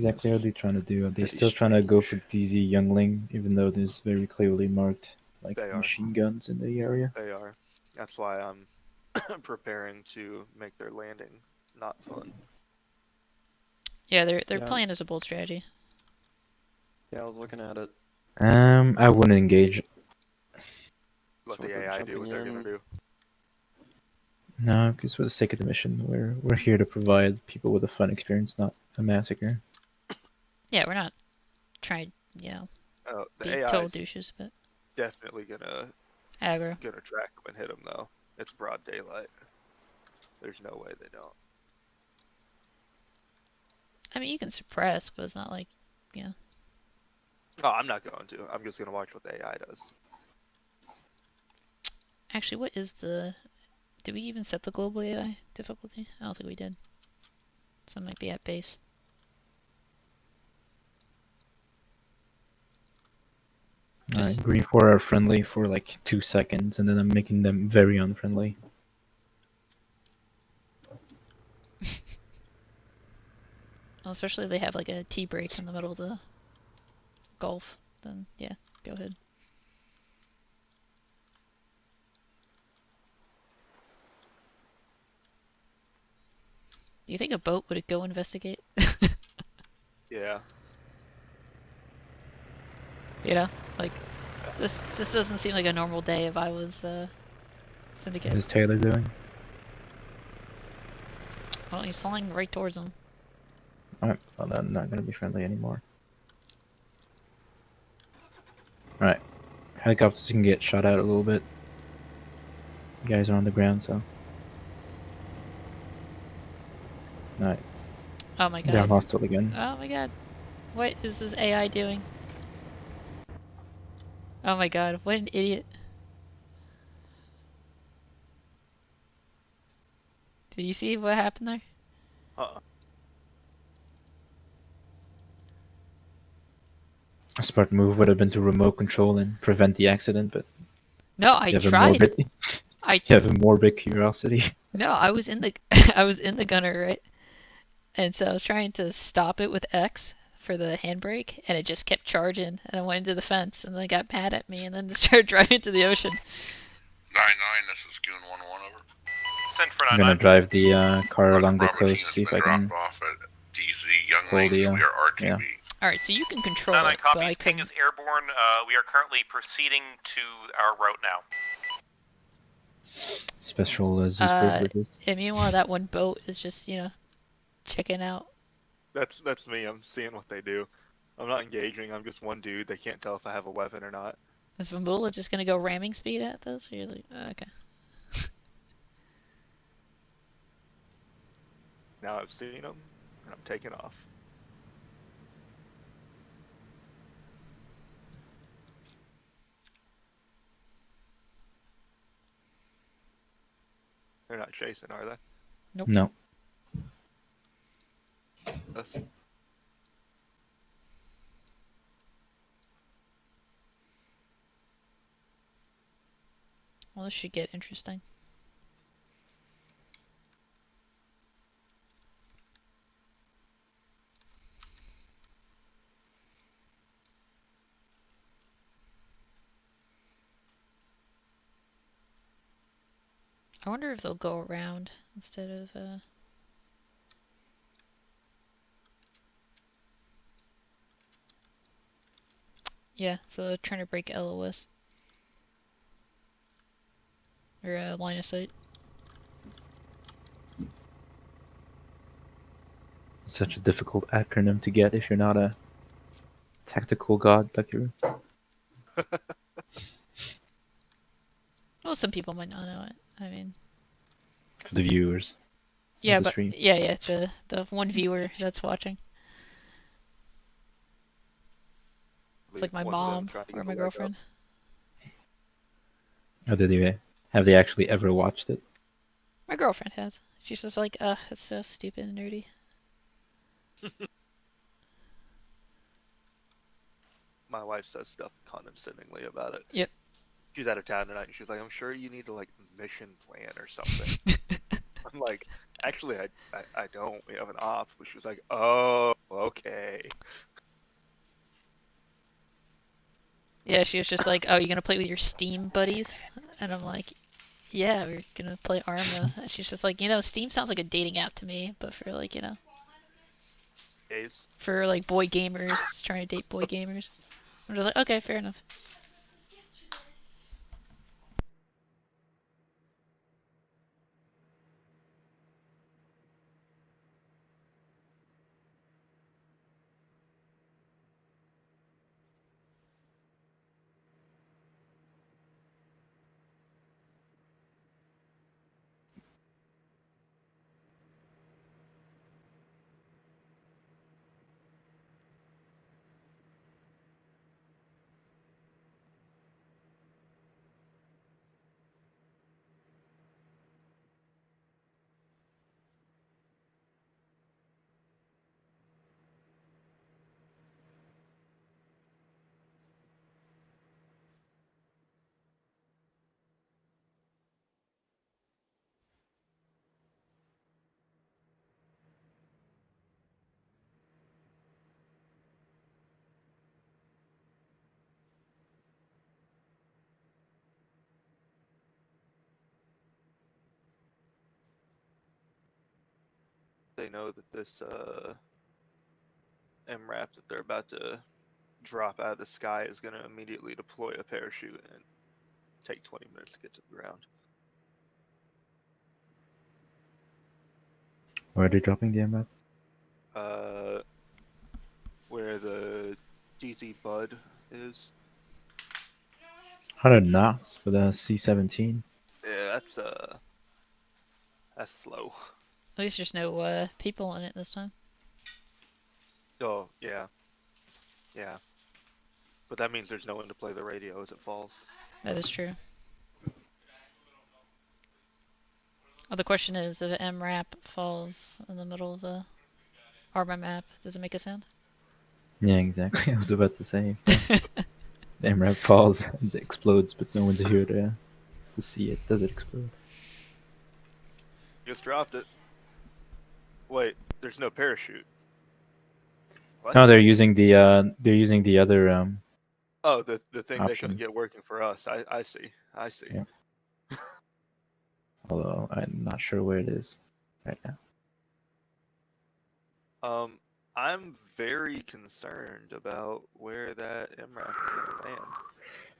exactly are they trying to do? Are they Pretty still trying to go for strange. DZ Youngling, even though there's very clearly marked like They are. machine guns in the area? They are. That's why I'm preparing to make their landing not fun. Yeah, their Yeah. plan is a bold strategy. Yeah, I was looking at it. I wouldn't engage. Let So the they're AI do jumping what they're gonna in. do. No, because for the sake of the mission, we're here to provide people with a fun experience, not a massacre. Yeah, we're not trying, you know, The be AI total is douches, but definitely gonna aggro. track them and hit them though. It's broad daylight. There's no way they don't. I mean, you can suppress, but it's not like, you know. Oh, I'm not going to. I'm just gonna watch what the AI does. Actually, what is the... Did we even set the global AI difficulty? I don't think we did. So it might be at base. Just... Green 4 are friendly for like 2 seconds, and then I'm making them very unfriendly. Well, especially if they have like a tea break in the middle of the Gulf, then yeah, go ahead. Do you think a boat would go investigate? Yeah. You know, like this doesn't seem like a normal day if I was Syndicate. What is Taylor doing? Well, he's flying right towards him. Alright, well then I'm not gonna be friendly anymore. Alright. Helicopters can get shot out a little bit. You guys are on the ground, so. Alright. Oh my god. They're hostile again. Oh my god. What is this AI doing? Oh my god, what an idiot. Did you see what happened there? A smart move would have been to remote control and prevent the accident, but No, I you have tried. you have a morbid curiosity. No, I was in the I was in the gunner, right? And so I was trying to stop it with X for the handbrake, and it just kept charging, and I went into the fence, and then it got mad at me, and then just started driving into the ocean. 9-9, this is Goon 1-1 over. Send for I'm 9-9. gonna drive the car along the Bravo team coast, has see if been I can dropped off at DZ pull Younglings. the, We are RTB. yeah. Alright, so you can control 9-9 it, but copies. I Ping couldn't... is airborne. We are currently proceeding to our route now. Special Zeus privileges. And meanwhile, that one boat is just, you know, checking out. That's me. I'm seeing what they do. I'm not engaging. I'm just one dude. They can't tell if I have a weapon or not. Is Vambula just gonna go ramming speed at those? Or you're like, oh, okay. Now I've seen them, and I'm taking off. They're not chasing, are they? Nope. No. Us. Well, this should get interesting. I wonder if they'll go around instead of, Yeah, so they're trying to break LOS. Or, line of sight. Such a difficult acronym to get if you're not a tactical god like you. Well, some people might not know it. I mean... For the viewers. Yeah, the but... stream. Yeah, the one viewer that's watching. It's like my mom or my girlfriend. Oh, have they actually ever watched it? My girlfriend has. She's just like, it's so stupid and nerdy. My wife says stuff condescendingly about it. Yep. She's out of town tonight, and she's like, I'm sure you need to, like, mission plan or something. I'm like, actually, I don't. We have an op. But she was like, oh, okay. Yeah, she was just like, "Oh, you gonna play with your Steam buddies?" And I'm like, "Yeah, we're gonna play Arma." And she's just like, Steam sounds like a dating app to me, but for like, Gays. for like boy gamers trying to date boy gamers. I'm just like, okay, fair enough. They know that this MRAP that they're about to drop out of the sky is going to immediately deploy a parachute and take 20 minutes to get to the ground. Where are they dropping the MRAP? Where the DZ Bud is. 100 knots for the C-17. Yeah, that's slow. At least there's no people in it this time. Oh, yeah. Yeah. But that means there's no one to play the radio as it falls. That is true. Oh, the question is, if an MRAP falls in the middle of a Arma map, does it make a sound? Yeah, exactly. I was about to say. The MRAP falls and it explodes, but no one's here to see it. Does it explode? Just dropped it. Wait, there's no parachute. What? No, they're using the other Oh, the thing they option. couldn't get working for us. I see. I see. Yeah. Although I'm not sure where it is right now. I'm very concerned about where that MRAP is gonna land.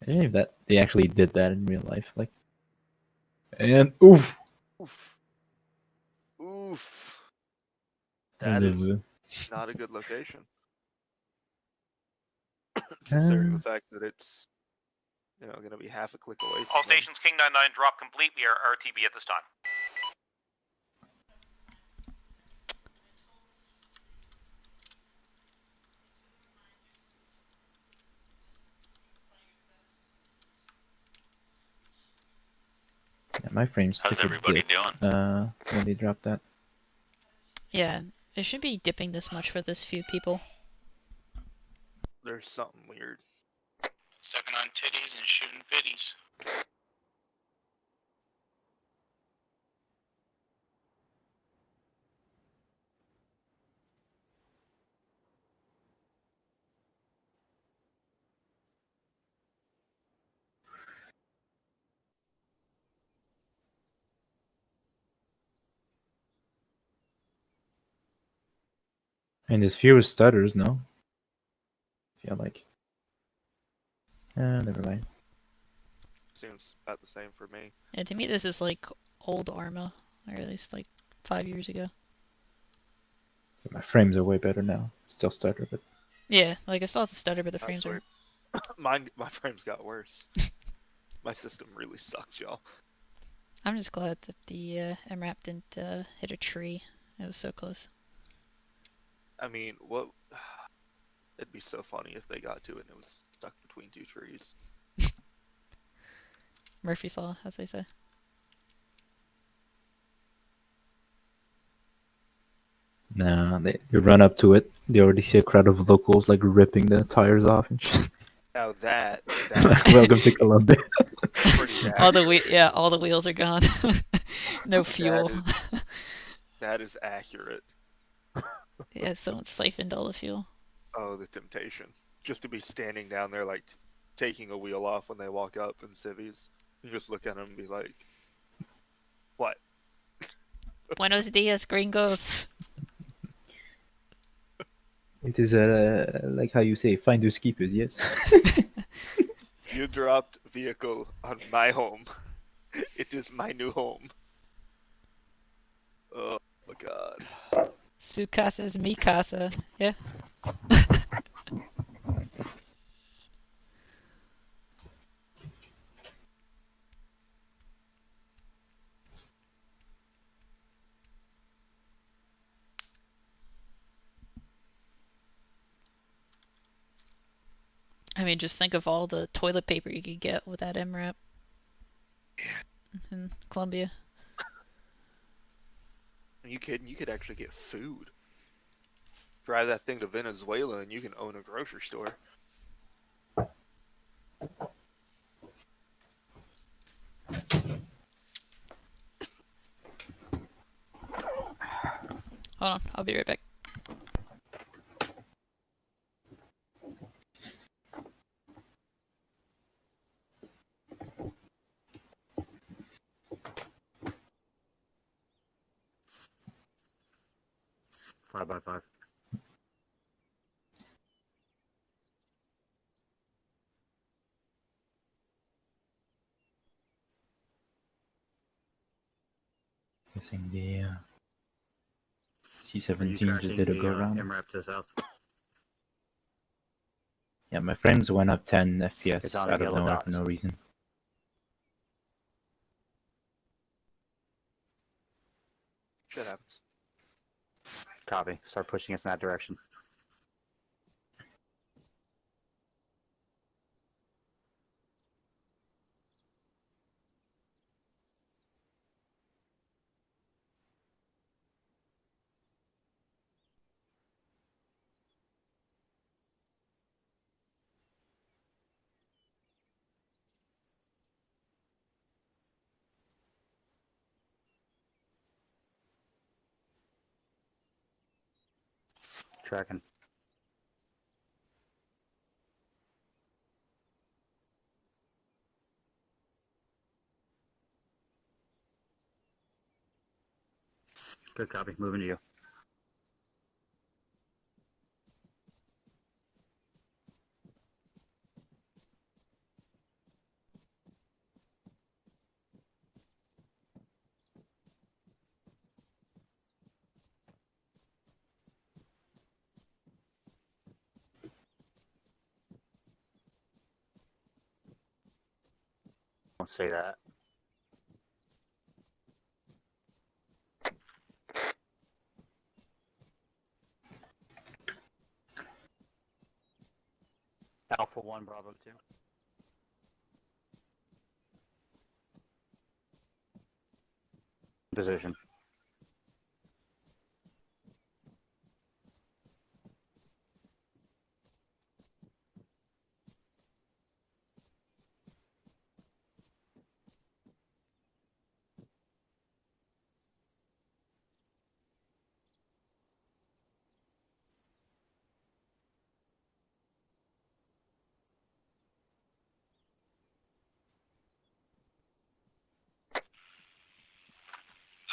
I didn't know that they actually did that in real life. Like, and oof. Oof. Oof. That is not a good location. Considering the fact that it's, going to be half a click away from All them. stations, King 99 drop complete. We are RTB at this time. Yeah, my frames. How's everybody doing? When they dropped that. Yeah, it shouldn't be dipping this much for this few people. There's something weird. Sucking on titties and shooting biddies. And there's fewer stutters, no? I feel like. Never mind. Seems about the same for me. Yeah, to me this is like old Arma, or at least like 5 years ago. My frames are way better now. Still stutter, but Yeah, like I still have to stutter, but the frames Actually, are. my frames got worse. My system really sucks, y'all. I'm just glad that the MRAP didn't hit a tree. It was so close. I mean, what? It'd be so funny if they got to it and it was stuck between two trees. Murphy's Law, as they say. nah, they run up to it. They already see a crowd of locals like ripping the tires off and shit. Now that Welcome to Colombia. pretty bad. all the wheels are gone. No fuel. That is accurate. Yeah, someone siphoned all the fuel. Oh, the temptation. Just to be standing down there like taking a wheel off when they walk up in civvies. You just look at them and be like, "What?" Buenos dias, gringos. It is like how you say, finders keepers, yes? You dropped vehicle on my home. It is my new home. Oh my god. Su casa is mi casa. Yeah. I mean, just think of all the toilet paper you could get with that MRAP in Colombia. Are you kidding? You could actually get food. Drive that thing to Venezuela and you can own a grocery store. Hold on, I'll be right back. Five by five. Guessing the C-17 just did a go round. MRAP to the south. Yeah, my frames went up 10 FPS It's on out of yellow nowhere for dots. no reason. Shit happens. Copy. Start pushing us in that direction. Tracking. Good copy. Moving to you. Don't say that. Alpha 1, Bravo 2. Position.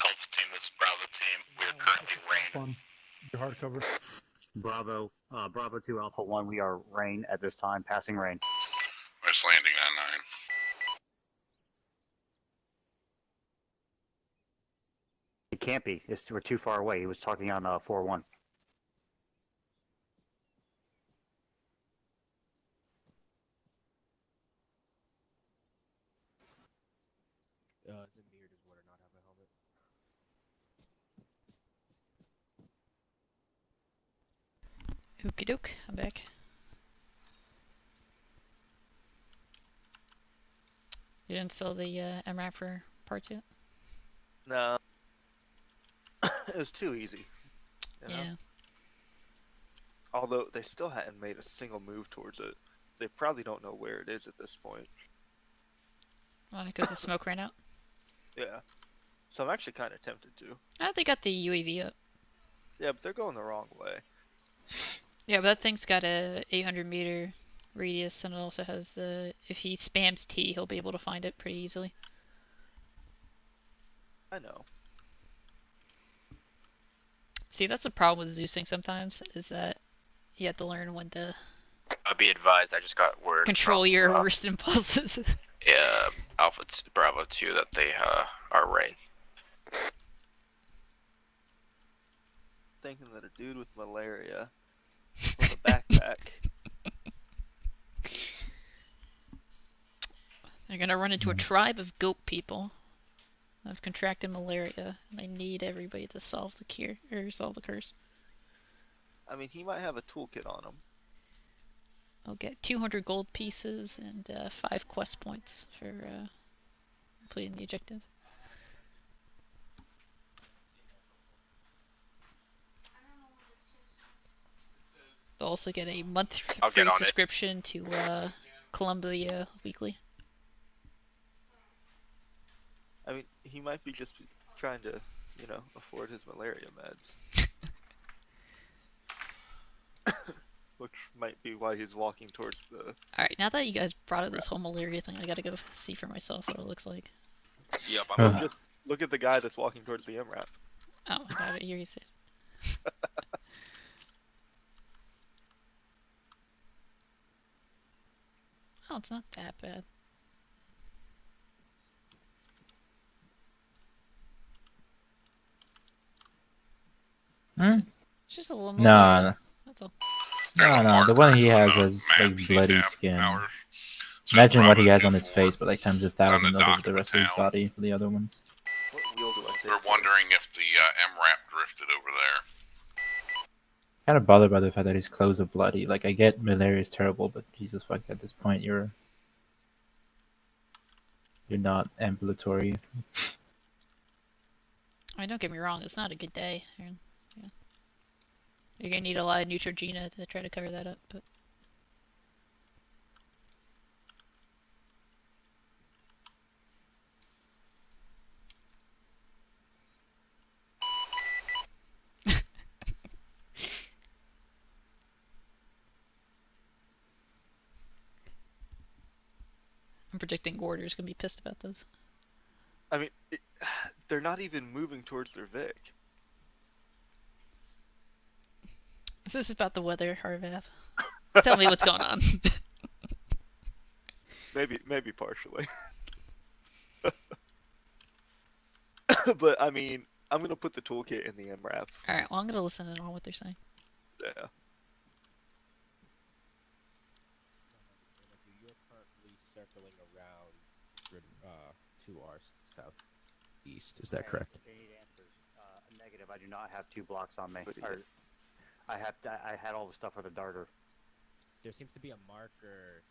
Alpha team, this is Bravo team. We are currently rain. Your hard cover. Bravo 2, Alpha 1. We are rain at this time. Passing rain. West landing on 9. It can't be. We're too far away. He was talking on 4-1. Is it me or does Water not have a helmet? Okie doke, I'm back. You didn't sell the MRAP for parts yet? No. It was too easy. You know? Yeah. Although they still hadn't made a single move towards it. They probably don't know where it is at this point. Why? Because the smoke ran out? Yeah. So I'm actually kind of tempted to. Oh, they got the UAV up. Yeah, but they're going the wrong way. Yeah, but that thing's got a 800 meter radius, and it also has the, if he spams T, he'll be able to find it pretty easily. I know. See, that's the problem with Zeusing sometimes, is that you have to learn when to Be advised, I just got word control from, your worst impulses. Alpha Bravo 2 that they are rain. Thinking that a dude with malaria with a backpack. They're gonna run into a tribe of goat people that have contracted malaria, and they need everybody to solve the cure, or solve the curse. I mean, he might have a toolkit on him. I'll get 200 gold pieces and 5 quest points for completing the objective. They'll also get a month I'll free get on it. subscription to Colombia Weekly. I mean, he might be just trying to, you know, afford his malaria meds. Which might be why he's walking towards the... Alright, now that you guys brought up this whole malaria thing, I gotta go see for myself what it looks like. Yep, I'm just look at the guy that's walking towards the MRAP. Oh, I hear you say. Oh, it's not that bad. Hmm? It's just a little No, malaria. That's all. no, the one he has has like bloody skin. Imagine what he has on his face, but like times 1,000 over the rest of his body for the other ones. What wheel do I take? We're wondering if the MRAP drifted over there. Kind of bothered by the fact that his clothes are bloody. Like, I get malaria is terrible, but Jesus fuck, at this point you're not ambulatory. I mean, don't get me wrong, it's not a good day. You're gonna need a lot of Neutrogena to try to cover that up, but... I'm predicting Gorder's gonna be pissed about this. I mean, they're not even moving towards their Vic. Is this about the weather, Harvath? Tell me what's going on. Maybe partially. But I mean, I'm gonna put the toolkit in the MRAP. Alright, well I'm gonna listen in on what they're saying. Yeah. You're currently circling around to our southeast. Is that correct? They need answers. Negative. I do not have 2 blocks on me. What is Or, it? I had all the stuff with a darter. There seems to be a marker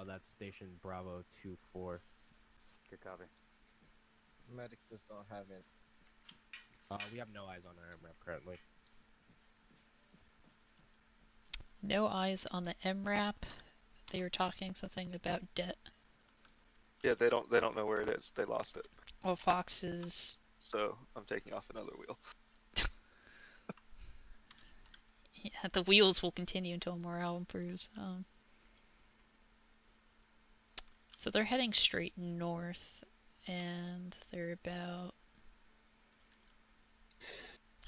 that's station Bravo 24. Good copy. Medic does not have it. We have no eyes on our MRAP currently. No eyes on the MRAP. They were talking something about debt. Yeah, they don't know where it is. They lost it. Well, Fox is... So I'm taking off another wheel. Yeah, the wheels will continue until morale improves. So they're heading straight north, and they're about...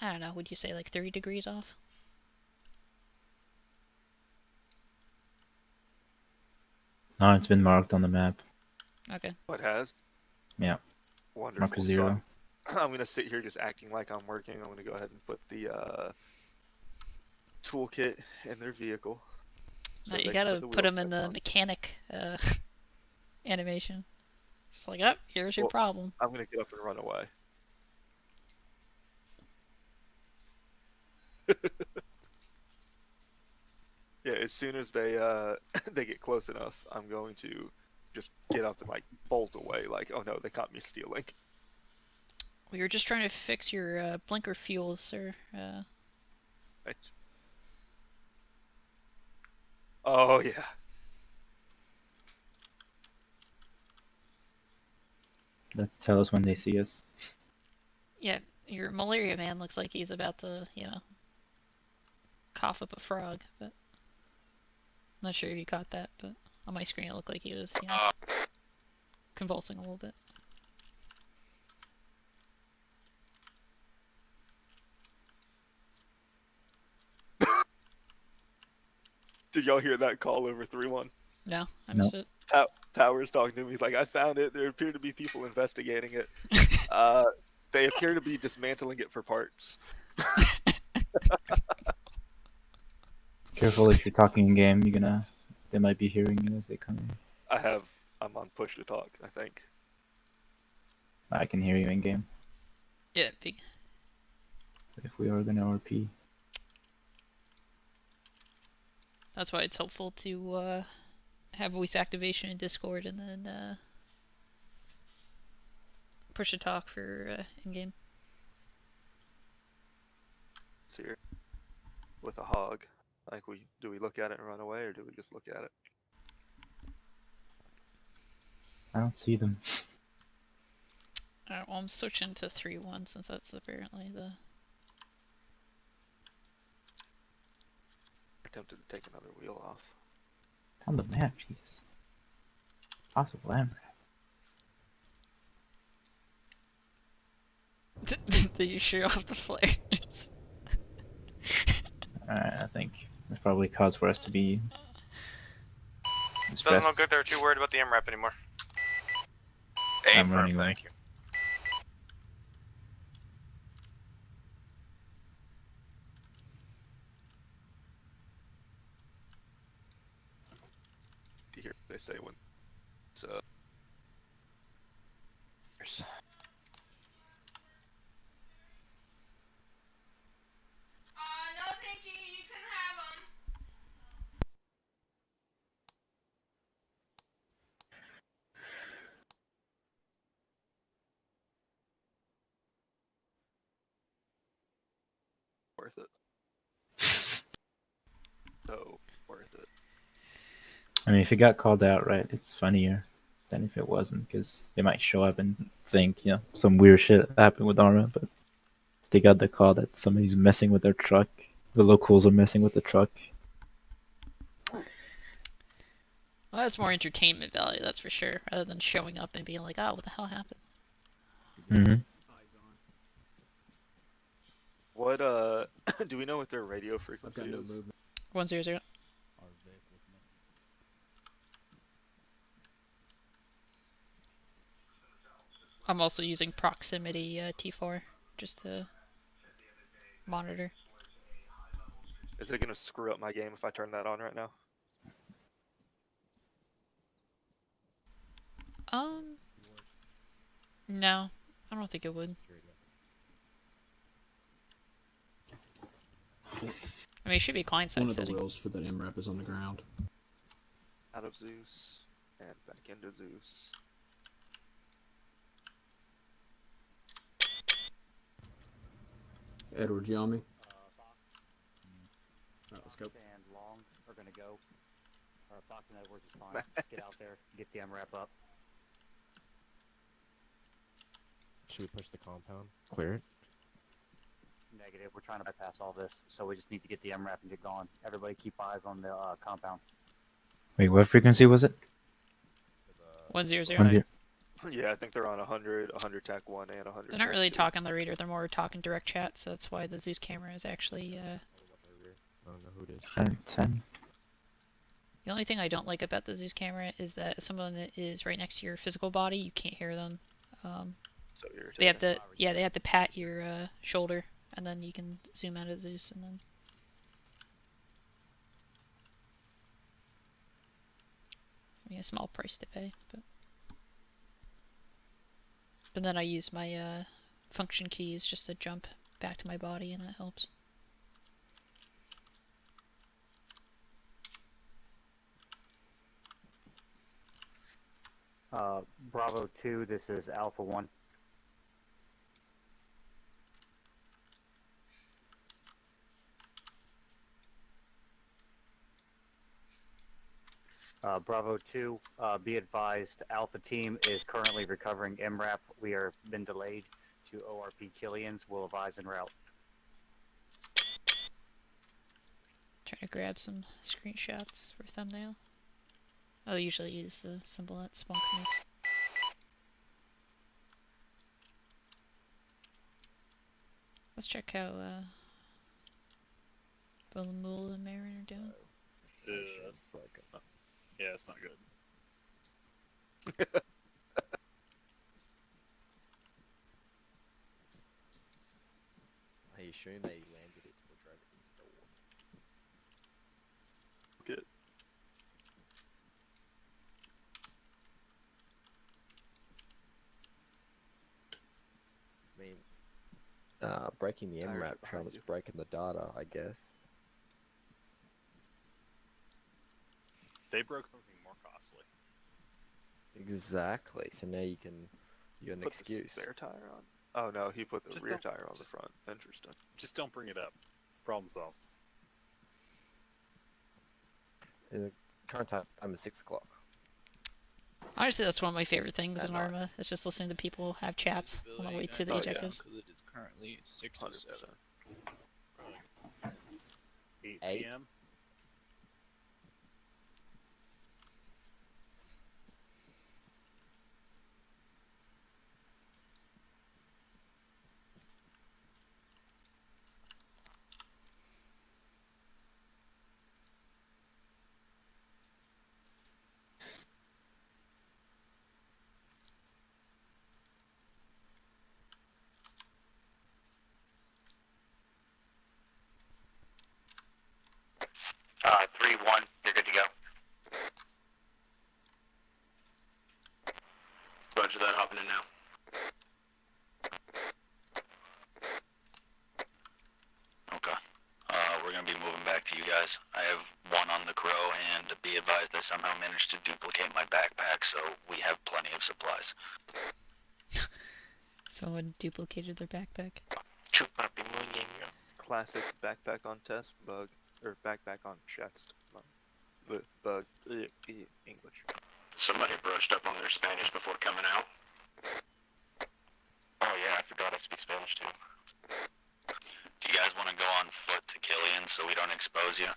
I don't know, would you say like 30 degrees off? No, it's been marked on the map. Okay. What has? Yeah. Wonderful. Marker 0. So I'm gonna sit here just acting like I'm working. I'm gonna go ahead and put the toolkit in their vehicle. No, they you can gotta the put wheel them in back the on. mechanic animation. Just like, oh, here's your Well, problem. I'm gonna get up and run away. Yeah, as soon as they they get close enough, I'm going to just get up and like bolt away. Like, oh no, they caught me stealing. We were just trying to fix your blinker fuel, sir. Right. Oh yeah. Let's tell us when they see us. Yeah, your malaria man looks like he's about to, you know, cough up a frog, but Not sure if you caught that, but on my screen it looked like he was, you know, convulsing a little bit. Did y'all hear that call over 3-1? No, I missed it. Powers talking to me. He's like, I found it. There appear to be people investigating it. They appear to be dismantling it for parts. Careful if you're talking in game. They might be hearing you as they come in. I'm on push to talk, I think. I can hear you in game. Yeah, big. If we are gonna RP. That's why it's helpful to have voice activation in Discord and then push to talk for in-game. It's here with a hog. Like, do we look at it and run away, or do we just look at it? I don't see them. Alright, well I'm switching to 3-1 since that's apparently the... Attempted to take another wheel off. It's on the map, Jesus. Possible AMRAP. Did you shoot off the flares? Alright, I think there's probably cause for us to be Doesn't distressed. look like they're too worried about the MRAP anymore. I'm Affirm, running thank you. You hear what they say when so. No, thank you. You can have them. Worth it. So worth it. I mean, if it got called out right, it's funnier than if it wasn't, because they might show up and think, some weird shit happened with Arma, but if they got the call that somebody's messing with their truck, the locals are messing with the truck. Well, that's more entertainment value, that's for sure, rather than showing up and being like, oh, what the hell happened? Mm-hmm. What do we know what their radio frequency is? 100. I'm also using proximity T4 just to monitor. Is it gonna screw up my game if I turn that on right now? No, I don't think it would. I mean, it should be client side setting. One of the wheels for that MRAP is on the ground. Out of Zeus and back into Zeus. Edward, you on me? Alright, let's go. And Long are gonna go. Fox and Edwards is fine. Just get out there, get the MRAP up. Should we push the compound? Clear it? Negative. We're trying to bypass all this, so we just need to get the MRAP and get going. Everybody keep eyes on the compound. Wait, what frequency was it? 100. 100. Yeah, I think they're on 100, 100 TAC 1, and 100. They're not really talking on the reader, they're more talking direct chat, so that's why the Zeus camera is actually, I don't know who it is. 110. The only thing I don't like about the Zeus camera is that someone that is right next to your physical body, you can't hear them. So they have to, they have to pat your shoulder, and then you can zoom out at Zeus, and then... I mean, a small price to pay, but... But then I use my function keys just to jump back to my body, and that helps. Bravo 2, this is Alpha 1. Bravo 2, be advised, Alpha Team is currently recovering MRAP. We are been delayed to ORP Killian's. We'll advise en route. Trying to grab some screenshots for thumbnail. I'll usually use the symbol that spawn connects. Let's check how Bulamul and Marin are doing. That's like yeah, it's not good. I assume they landed it or drove it in the door. Good. I mean, breaking the Tires are MRAP trail behind is you. breaking the data, I guess. They broke something more costly. Exactly. So now you got an Put excuse. the spare tire on. Oh no, he put the Just rear don't- tire on the front. Interesting. Just don't bring it up. Problem solved. And the current time is 6 o'clock. Honestly, that's one of my favorite things At in night. Arma. It's just listening to people have chats on the way to the Oh, yeah. objectives. It is currently 6 to 7. 8 8? p.m. Uh, 3-1, you're good to go. Roger that, hopping in now. Okay. We're gonna be moving back to you guys. I have one on the crow, and be advised I somehow managed to duplicate my backpack, so we have plenty of supplies. Someone duplicated their backpack. Classic backpack on test bug, or backpack on chest bug. English. Somebody brushed up on their Spanish before coming out. Oh yeah, I forgot I speak Spanish too. Do you guys want to go on foot to Killian so we don't expose you?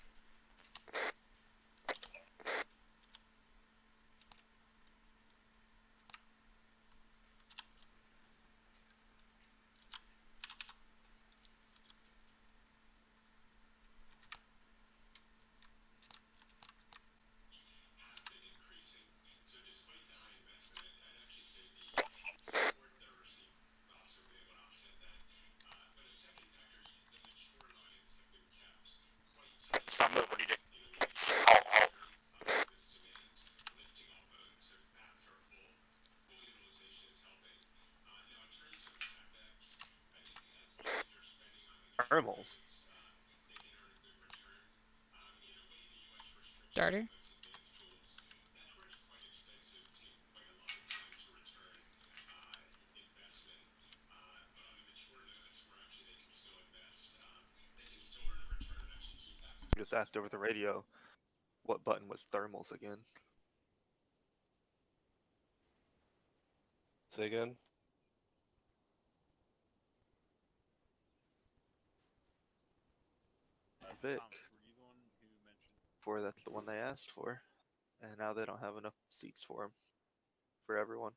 Stop moving, what are you doing? Halt. Thermals. Darter? Just asked over the radio what button was thermals again. Say again? Vic. For that's the one they asked for, and now they don't have enough seats for him, for everyone.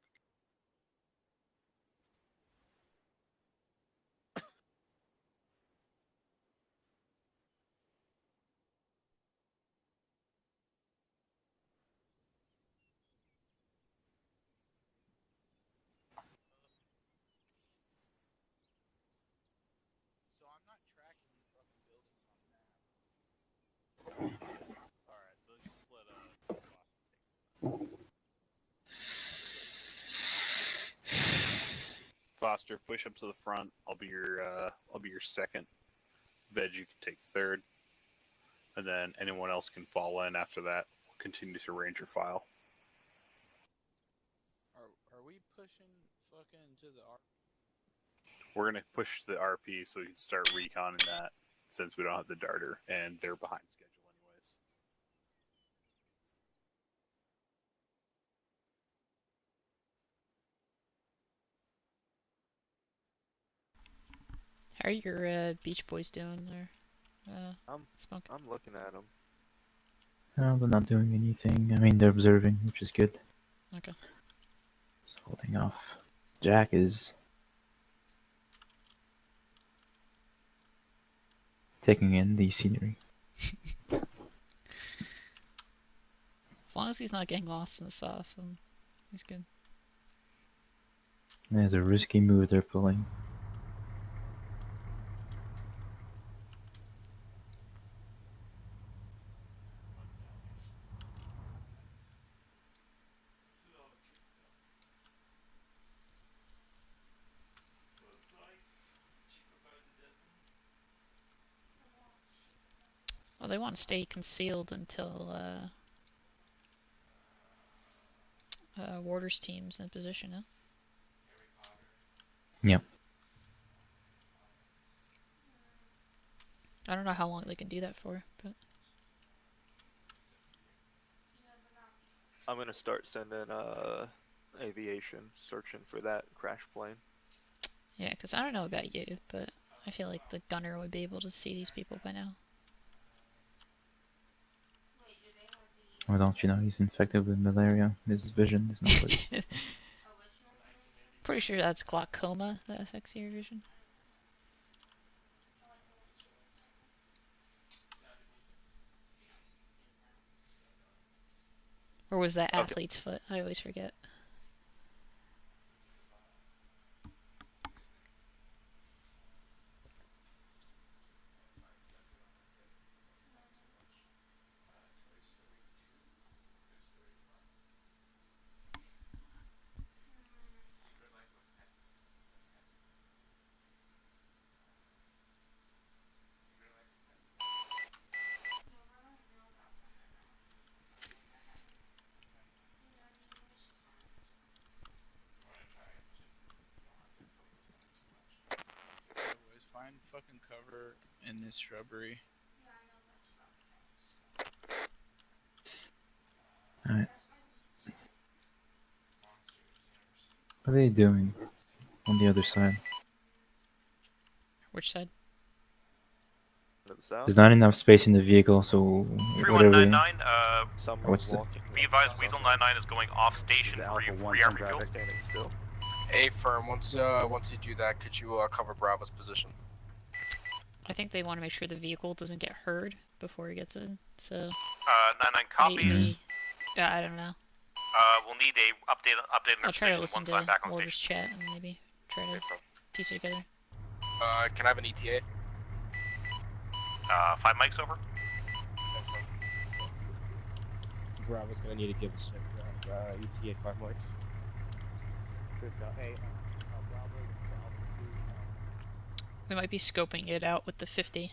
So I'm not tracking these fucking buildings on the map. Alright, so let's just let Foster, push up to the front. I'll be your second. Veg, you can take third. And then anyone else can fall in after that. We'll continue to range your file. Are we pushing fucking to the R? We're gonna push the RP so we can start reconning that since we don't have the darter and they're behind schedule anyways. How are your Beach Boys doing there? smoke. I'm looking at them. No, they're not doing anything. I mean, they're observing, which is good. Okay. Just holding off. Jack is taking in the scenery. As long as he's not getting lost in the sauce, then he's good. There's a risky move they're pulling. Well, they want to stay concealed until Warder's team's in position, no? Yep. I don't know how long they can do that for, but I'm gonna start sending aviation searching for that crash plane. yeah, because I don't know about you, but I feel like the gunner would be able to see these people by now. Well, don't you know he's infected with malaria? His vision is not what it is. Pretty sure that's glaucoma that affects your vision. Or was that Okay. athlete's foot? I always forget. Otherwise, find fucking cover in this shrubbery. Alright. What are they doing on the other side? Which side? To the south. There's not enough space in the vehicle, so whatever. 3199, Some What's the- walking. be advised, Weasel 99 is going off station The for Alpha 1 rearming traffic. fuel. Standing still. A firm. Once you do that, could you cover Bravo's position? I think they want to make sure the vehicle doesn't get heard before it gets in, so 99 copy. maybe... Yeah, I don't know. We'll need a update on I'll try to position listen once to I'm back on Warder's station. chat and maybe try to piece it together. Can I have an E ETA? 5 mics over. Bravo's gonna need to give us ETA 5 mics. Good job. Hey, Bravo, They might be scoping it out with the 50.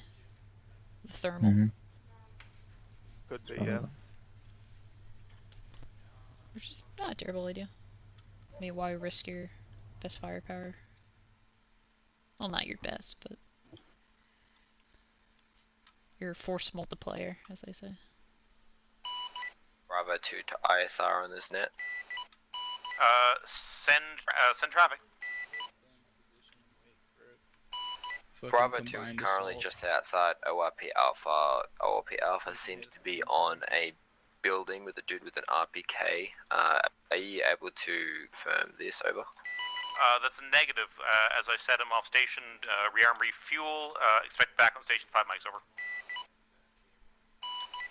The thermal. Mm-hmm. Could be, yeah. Which is not a terrible idea. I mean, why risk your best firepower? Well, not your best, but your force multiplier, as they say. Bravo 2 to ISR on this net. Send traffic. Bravo 2 is currently just outside ORP Alpha. ORP Alpha seems to be on a building with a dude with an RPK. Are you able to confirm this? Over. That's a negative. As I said, I'm off station. Rearm refuel. Expect back on station. 5 mics over.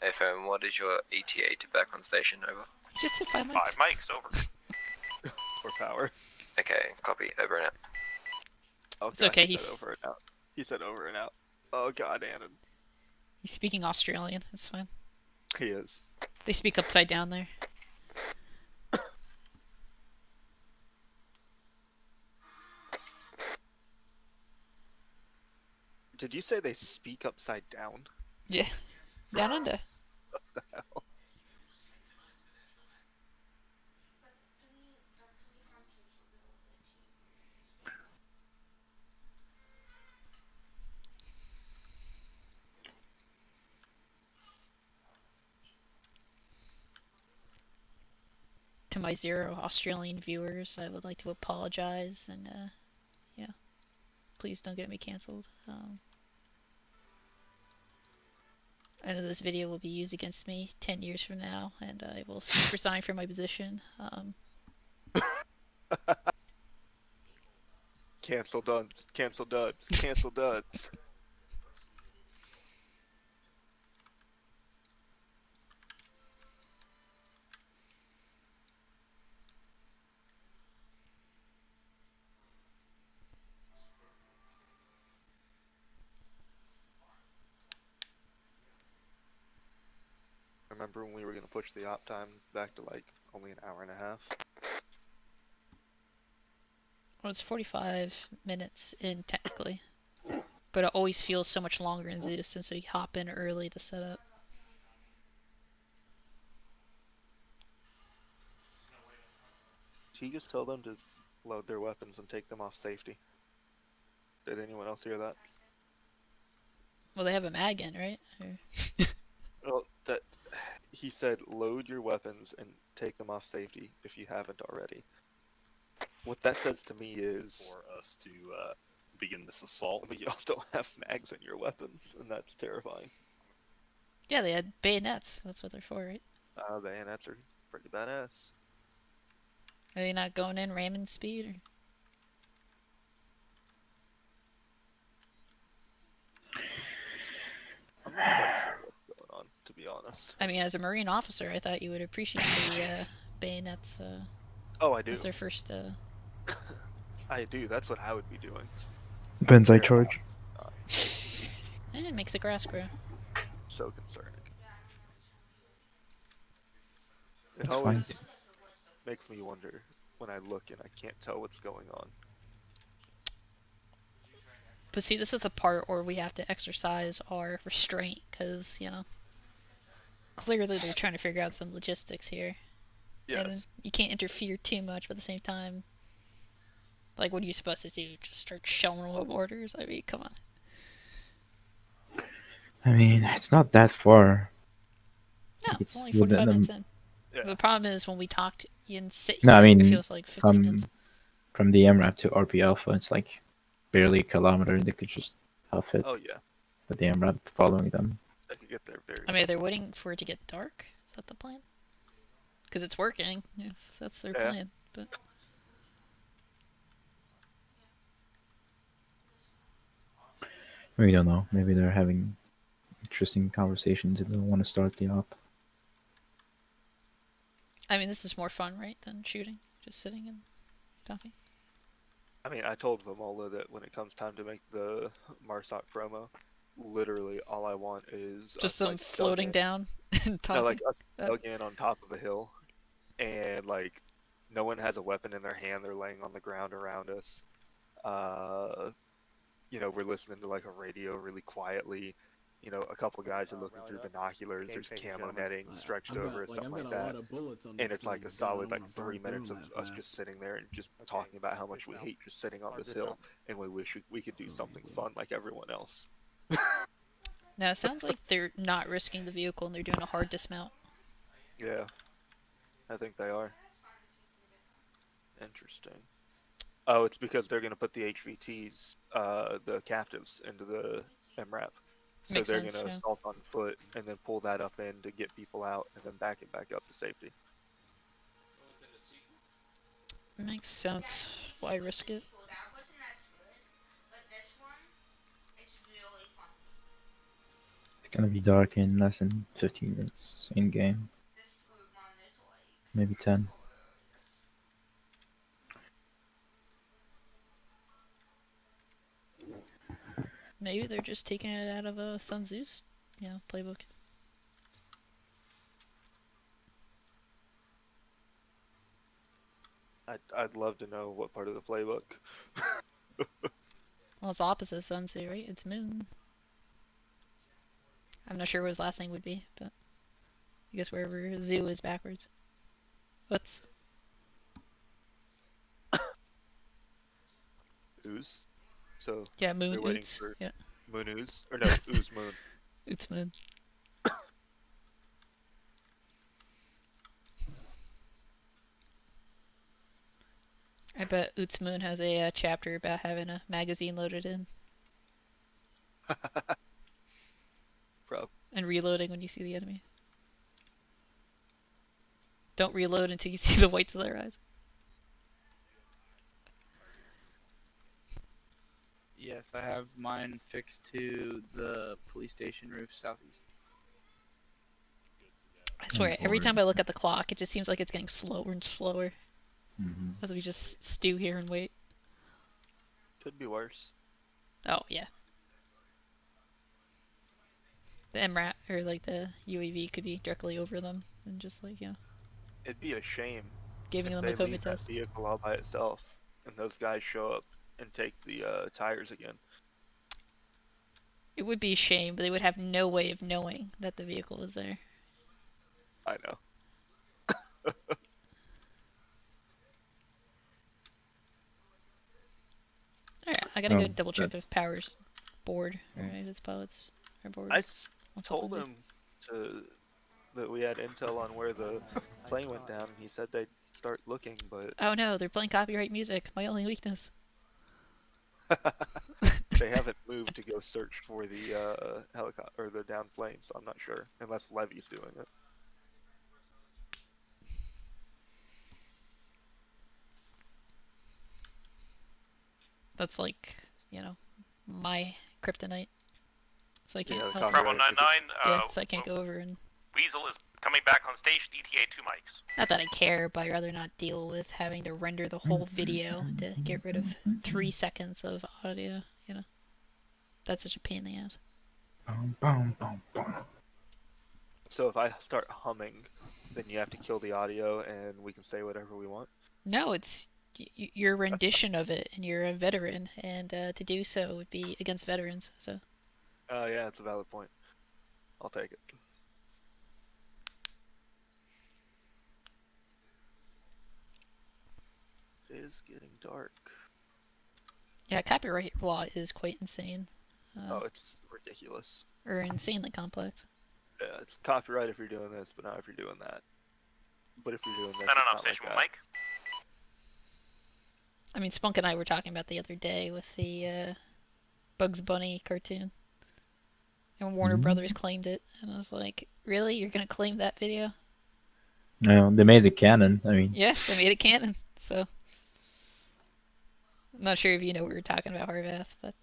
FM, what is your ETA to back on station? Over. Just said 5 mics. 5 mics over. For power. Okay, copy. Over and out. Oh, It's God, okay, he said he's- over and out. He said over and out. Oh God, Annan. He's speaking Australian, it's fine. He is. They speak upside down there. Did you say they speak upside down? Yeah. Down under. What the hell? To my 0 Australian viewers, I would like to apologize and, yeah. Please don't get me cancelled. I know this video will be used against me 10 years from now, and I will resign from my position. Cancel duds. Cancel duds. Cancel duds. Remember when we were going to push the op time back to like only an hour and a half? Well, it's 45 minutes in technically, but it always feels so much longer in Zeus since we hop in early to set up. Did he just tell them to load their weapons and take them off safety? Did anyone else hear that? Well, they have a mag in, right? Or... Well, that he said load your weapons and take them off safety if you haven't already. What that says to me is For us to begin this assault. but y'all don't have mags in your weapons, and that's terrifying. Yeah, they had bayonets. That's what they're for, right? Bayonets are pretty badass. Are they not going in ramming speed? Or... I'm not quite sure what's going on, to be honest. I mean, as a Marine officer, I thought you would appreciate the bayonets. Oh, I do. As their first. I do. That's what I would be doing. Depends, I charge. And it makes the grass grow. So concerning. It That's always fine. makes me wonder when I look and I can't tell what's going on. But see, this is the part where we have to exercise our restraint, because, you know, clearly they're trying to figure out some logistics here. Yes. And you can't interfere too much, but at the same time, like, what are you supposed to do? Just start showing them orders? I mean, come on. I mean, it's not that far. No, It's only 45 within minutes them. in. Yeah. The problem is when we talked and sit No, here, I mean, it feels like 15 minutes. from the MRAP to RP Alpha, it's like barely a kilometer. They could just huff it. Oh yeah. With the MRAP following them. I could get there very. I mean, they're waiting for it to get dark. Is that the plan? Because it's working, if that's their Yeah. plan. But We don't know. Maybe they're having interesting conversations and they don't want to start the op. I mean, this is more fun, right, than shooting? Just sitting and talking. I mean, I told Vamola that when it comes time to make the MSOT promo, literally all I want is Just us, them like, dug floating in. down and talking. No, like us dug in on top of a hill, and like no one has a weapon in their hand. They're laying on the ground around us. You know, we're listening to like a radio really quietly. You know, a couple guys are looking through binoculars. There's camo netting stretched over us, something like that. And it's like a solid like 3 minutes of us just sitting there and just talking about how much we hate just sitting on this hill, and we wish we could do something fun like everyone else. Now, it sounds like they're not risking the vehicle and they're doing a hard dismount. Yeah, I think they are. Interesting. Oh, it's because they're going to put the HVTs, the captives, into the MRAP. So Makes they're sense, going to yeah. assault on foot and then pull that up in to get people out and then back it back up to safety. Makes sense. Why risk it? That wasn't as good, but this one, it's really fun. It's gonna be dark in less than 15 minutes in game. This group one is like Maybe 10. Maybe they're just taking it out of a Sun Tzu's, playbook. I'd love to know what part of the playbook. Well, it's opposite Sun Tzu, right? It's Moon. I'm not sure what his last name would be, but I guess wherever Zoo is backwards. What's... Ooze. So Yeah, Moon they're waiting Oots. for Yeah. Moon Ooze, or no, Ooze Moon. Oots Moon. I bet Oots Moon has a chapter about having a magazine loaded in. Bro. And recommend reloading when you see the enemy. Don't reload until you see the whites of their eyes. Yes, I have mine fixed to the police station roof southeast. I swear, every time I look at the clock, it just seems like it's getting slower and slower. As we just stew here and wait. Could be worse. Oh, yeah. The MRAP, or like the UAV, could be directly over them and just like, you know. It'd be a shame Giving if them a they COVID leave test. that vehicle all by itself and those guys show up and take the tires again. It would be a shame, but they would have no way of knowing that the vehicle was there. I know. Alright, I gotta go double check if power's board. Alright, his pilots are board. I told him that we had intel on where the plane went down. He said they'd start looking, but Oh no, they're playing copyright music. My only weakness. they haven't moved to go search for the helicopter or the downed plane, so I'm not sure unless Levy's doing it. That's like, you know, my kryptonite. So I can't Yeah, help. Bravo 99, Yeah, so I can't go over and... Weasel is coming back on station, ETA 2 mics. Not that I care, but I'd rather not deal with having to render the whole video to get rid of 3 seconds of audio, you know? That's such a pain in the ass. So if I start humming, then you have to kill the audio and we can say whatever we want? No, it's your rendition of it, and you're a veteran, and to do so would be against veterans, so... Yeah, that's a valid point. I'll take it. It is getting dark. Yeah, copyright law is quite insane. Oh, it's ridiculous. Or insanely complex. Yeah, it's copyright if you're doing this, but not if you're doing that. But if you're doing this, No, it's not station like one, Mike. I mean, Spunk and I were talking about the other day with the Bugs Bunny cartoon. And Warner Brothers claimed it, and I was like, really? You're gonna claim that video? No, they made it canon. I mean... Yeah, they made it canon, so... I'm not sure if you know what we were talking about, Harvath, but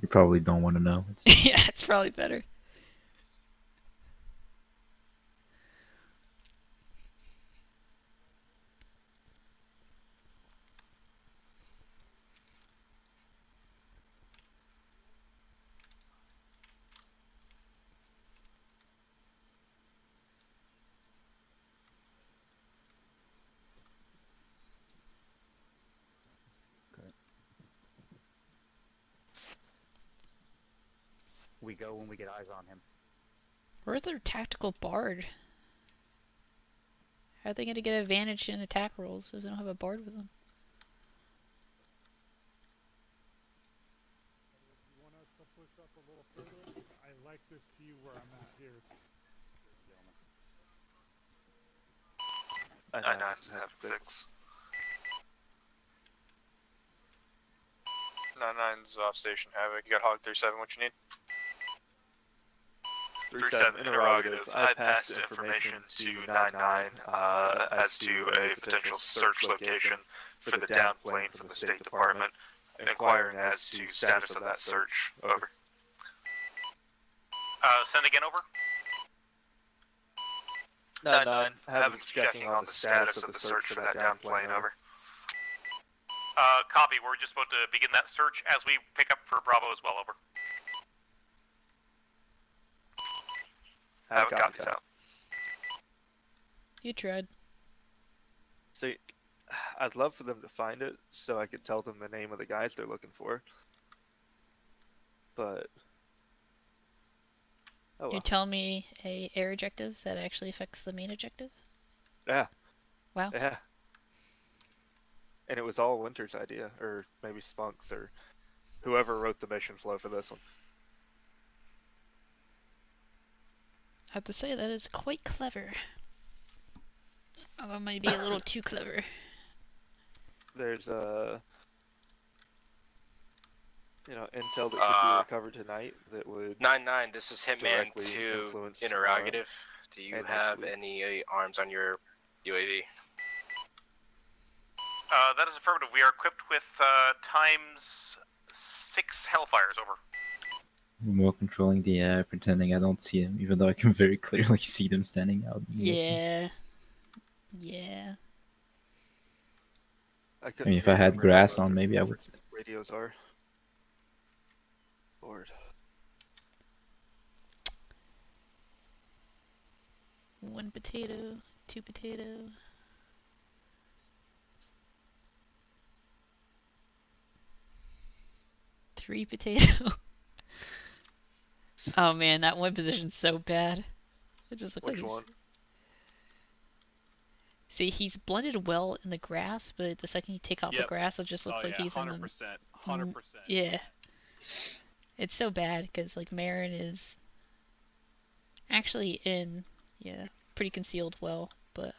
You probably don't want to know. yeah, it's probably better. We go when we get eyes on him. Where's their tactical bard? How are they gonna get advantage in attack rolls if they don't have a bard with them? You want us to push up a little further? I like this view where I'm at here. 99.6. 99's off station Havoc. You got Hog 37, what you need? 37 interrogative. I passed information to 99 as to a potential search location for the downed plane from the State Department, inquiring as to status of that search. Over. Send again, over. 99, Haven's checking on the status of the search for that downed plane. Over. Copy. We're just about to begin that search as we pick up for Bravo as well. Over. Have copies out. You tried. See, I'd love for them to find it so I could tell them the name of the guys they're looking for. But... oh well. You tell me a air objective that actually affects the main objective? Yeah. Wow. Yeah. And it was all Winter's idea, or maybe Spunk's, or whoever wrote the mission flow for this one. I have to say, that is quite clever. Although it might be a little too clever. There's a... you know, intel that could be recovered tonight that would 9-9, this is Hitman directly 2 influence interrogative. Do you and next have week. any arms on your UAV? That is affirmative. We are equipped with times 6 Hellfires, over. More controlling the air, pretending I don't see him, even though I can very clearly see them standing out. in the open. Yeah. Yeah. I I mean, if I had grass on, maybe I would. Radios are. Lord. One potato, two potato. Three potato. Oh man, that one position's so bad. It just looks like Which he's... one? See, he's blended well in the grass, but the second you take off the grass, it just looks like he's 100%, in the... 100%. Yeah. It's so bad, because, like, Marin is actually in, pretty concealed well, but,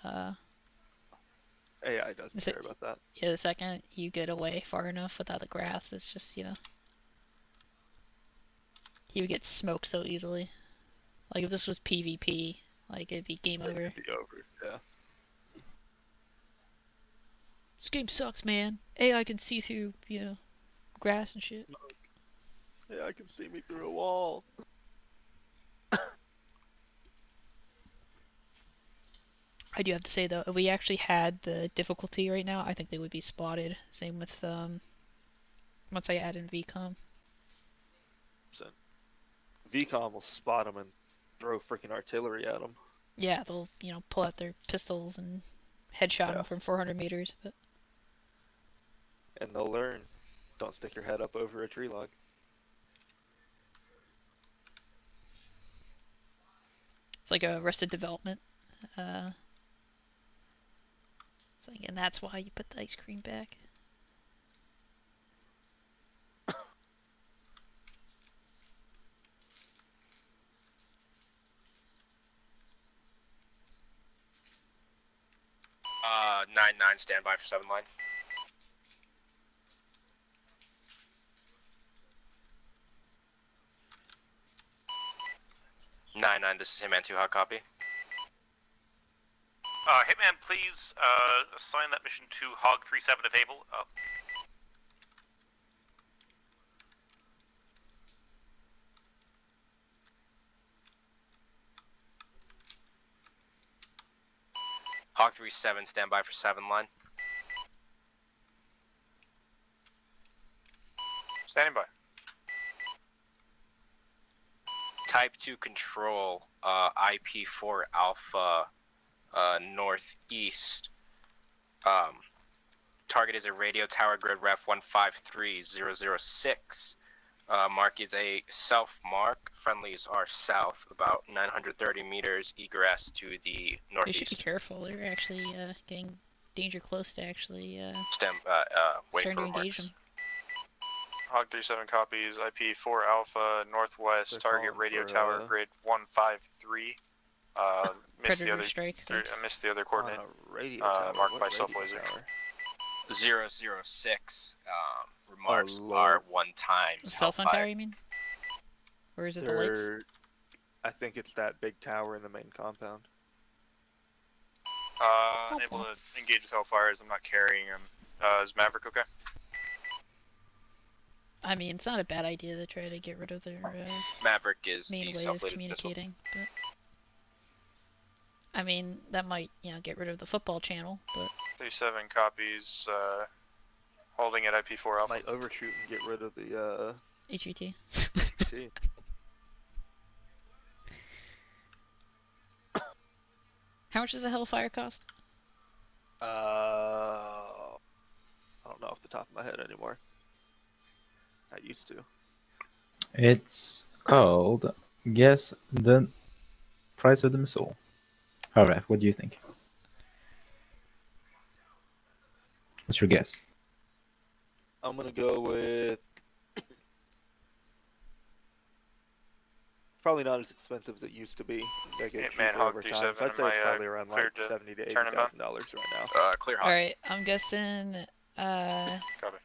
AI doesn't care about that. yeah, the second you get away far enough without the grass, it's just, you know... He would get smoked so easily. Like, if this was PvP, like, it'd be game over. It'd be over, yeah. This game sucks, man. AI can see through, you know, grass and shit. Yeah, I can see me through a wall. I do have to say, though, if we actually had the difficulty right now, I think they would be spotted. Same with, once I add in VCOM. VCOM will spot them and throw freaking artillery at them. Yeah, they'll, you know, pull out their pistols and headshot them from 400 meters, but... And they'll learn. Don't stick your head up over a tree log. It's like Arrested Development. It's like, and that's why you put the ice cream back. Uh, 9-9, standby for 7 line. This is Hitman 2, hot copy. Hitman, please assign that mission to Hog 37 if able. Hog 37, standby for 7 line. Standing by. Type 2 control, IP4 Alpha, northeast. Target is a radio tower, grid ref 153006. Mark is a self-mark. Friendlies are south, about 930 meters, egress to the You northeast. should be careful. They're actually getting danger close to actually waiting starting for to engage remarks. them. Hog 37 copies, IP4 Alpha, northwest, They're target calling radio for, tower, grid 153. Missed the Predator other, strike. I missed the other coordinate. Radio tower. Marked What by radio self laser. tower? 006. Remarks Lord. are 1 times. The cell phone Hellfire. tower, you mean? Or is it the lights? I think it's that big tower in the main compound. Unable to engage with Hellfires. I'm not carrying him. Is Maverick okay? I mean, it's not a bad idea to try to get rid of their Maverick is main the way of self-lated pistol. communicating. But I mean, that might, you know, get rid of the football channel, but 37 copies, holding at IP4 Alpha. Might overshoot and get rid of the HVT. HVT. How much does a Hellfire cost? I don't know off the top of my head anymore. I used to. It's called Guess the Price of the Missile. Alright, what do you think? What's your guess? I'm gonna go with probably not as expensive as it used to be. They get Hitman cheaper Hog over time. 37, So I'd say am it's I, probably around like cleared to $70,000 to turn him back? $80,000 right now. Clear hot. Alright, I'm guessing Copy.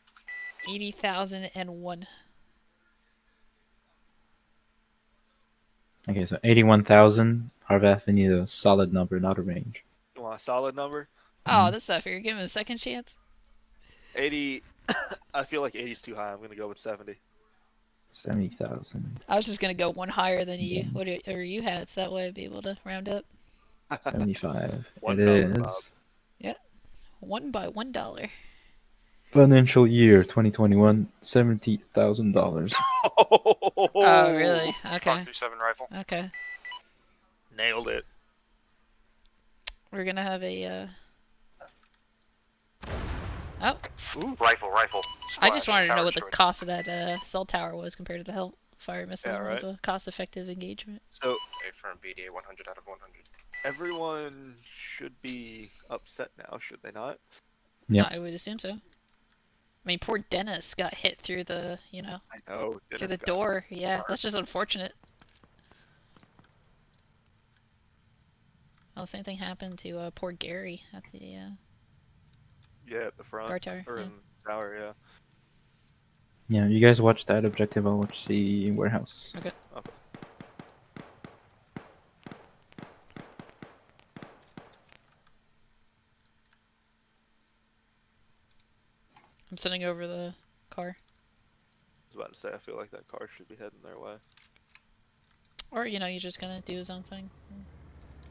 80,001. Okay, so 81,000. Harvath, we need a solid number, not a range. You want a solid number? Oh, that's not fair. You're giving him a second chance? 80. I feel like 80 is too high. I'm gonna go with 70. 70,000. I was just gonna go one higher than you, whatever you had, so that way I'd be able to round up. 75. $1, It Bob. is. Yeah. One by $1. Financial year 2021, $70,000. Oh, really? Okay. Mark 37 rifle. Okay. Nailed it. We're gonna have a, Oh. Ooh. Rifle. I just Splash, wanted to know tower what the destroyed. cost of that cell tower was compared to the Hellfire missile. Yeah, It was right. a cost-effective engagement. So A firm BDA 100 out of 100. everyone should be upset now, should they not? Yep. I would assume so. I mean, poor Dennis got hit through the, you know, I know. through Dennis the got door. Yeah, hard. that's just unfortunate. Oh, same thing happened to poor Gary at the Yeah, at the front. guard tower. Or Yeah. in the tower, yeah. Yeah, you guys watch that objective. I'll watch the warehouse. Okay. Okay. I'm sending over the car. I was about to say, I feel like that car should be heading their way. Or, you know, you're just gonna do his own thing.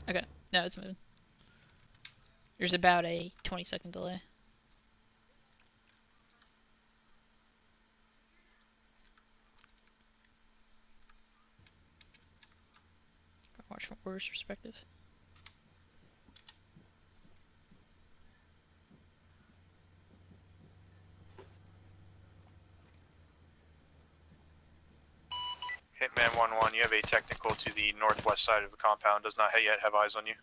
Okay, no, it's moving. There's about a 20-second delay. Watch from order's perspective. Hitman 1-1, you have a technical to the northwest side of the compound. Does not yet have eyes on you.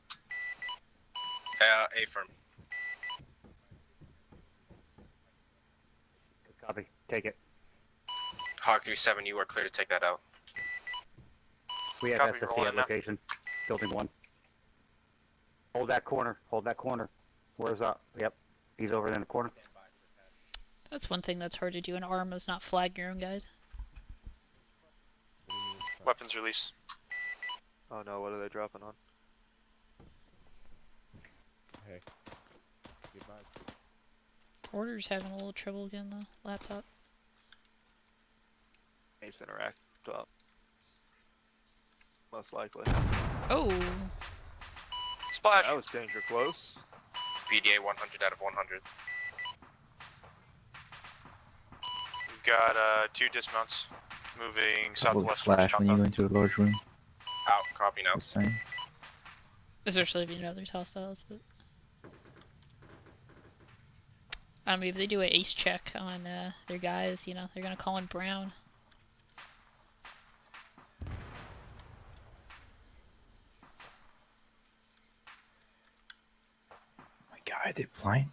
A firm. Good copy. Take it. Hawk 37, you are clear to take that out. We have Copy, SSC rolling at now. location. Building 1. Hold that corner. Hold that corner. Where's up? Yep. He's over there in the corner. That's one thing that's hard to do in Arma is not flag your own guys. Weapons release. Oh no, what are they dropping on? Hey. Goodbye. Order's having a little trouble getting the laptop. Ace Interact top. Most likely. Oh! Splash! That was danger close. BDA 100 out of 100. We've got 2 dismounts moving Probably southwest flash when you go compound. into a large room. Out. Copy now. Just saying. Especially if you know there's hostiles, but... I mean, if they do an ace check on their guys, you know, they're gonna call in Brown. My God, they blind.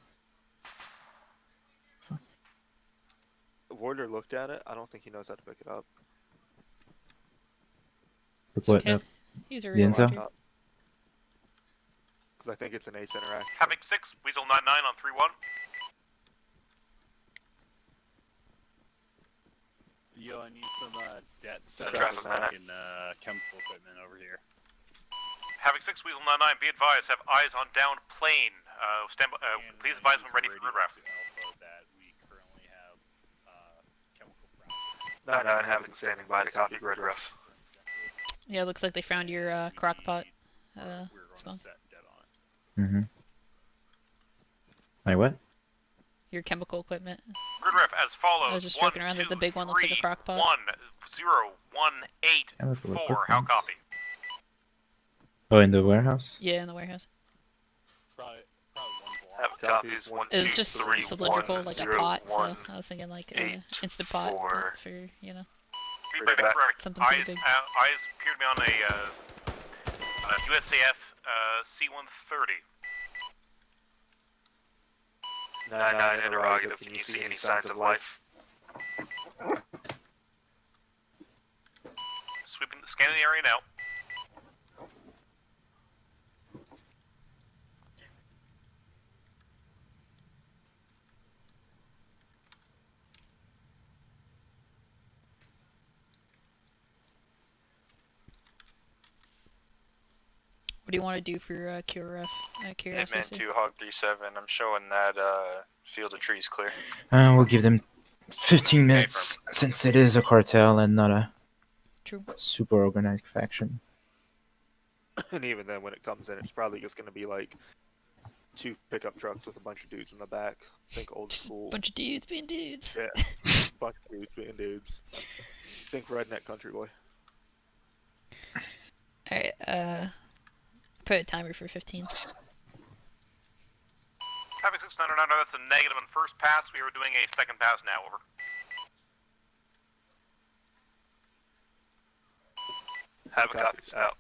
Warder looked at it. I don't think he knows how to pick it up. Look what okay. up. He's a The real intel? watcher. Because I think it's an Ace Interact. Havoc 6, Weasel 99 on 3-1. Yo, I need some debt Send setup traffic man. in chemical equipment over here. Havoc 6, Weasel 99, be advised, have eyes on down plane. Please advise when ready for grid ref. That we currently have chemical 9-9, Havoc standing by to copy grid ref. Yeah, it looks like they found your crock pot. we're going spawn. to set debt on it. Mm-hmm. Wait, what? Your chemical equipment. Grid ref as follows. I was just joking around that the big one looks like a crock pot. 1-0-1-8-4. How copy? Oh, in the warehouse? Yeah, in the warehouse. Probably one block. Havoc copies 1, It 2, was just 3, cylindrical, 1, like 0, a pot, 1. so I was thinking like 8, instant pot 4. but for, you know. Feedback back. correct. Something pretty Eyes, big. eyes appear to be on a USAF C-130. 9-9, interrogative. Can you see any signs of life? Scanning the area now. What do you want to do for QRF? Hitman 2, Hog 37. I'm showing that field of trees clear. We'll give them 15 minutes since it is a cartel and not a super organized faction. And even then, when it comes in, it's probably just going to be like 2 pickup trucks with a bunch of dudes in the back. Think old school. Bunch of dudes being dudes. Yeah, bunch of dudes being dudes. Think redneck country boy. Alright, put a timer for 15. Havoc 699, that's a negative on first pass. We are doing a second pass now, over. Havoc copies, out.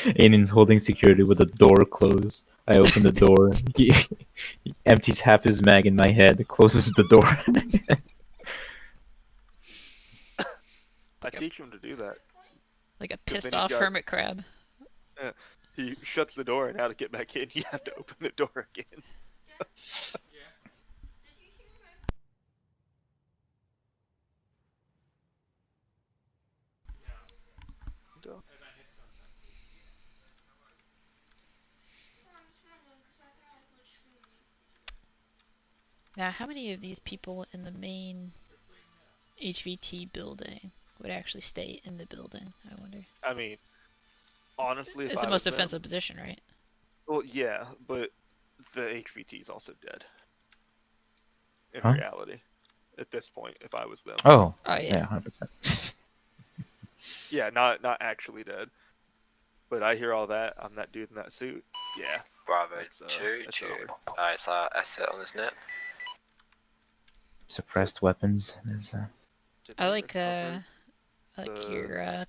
Aiden's holding security with the door closed. I open the door. He empties half his mag in my head, closes the door. I teach him to do that. Like a pissed off hermit crab. Yeah, he shuts the door, and how to get back in, you have to open the door again. Now, how many of these people in the main HVT building would actually stay in the building, I wonder? I mean, honestly, if it's the most offensive position, right? Well, yeah, but the HVT is also dead. In Huh? reality, at this point, if I was them. Oh, yeah, 100%. Yeah, not actually dead. But I hear all that. I'm that dude in that suit. Yeah. Bravo 2 to ISR asset on this net. Suppressed weapons. There's, I like your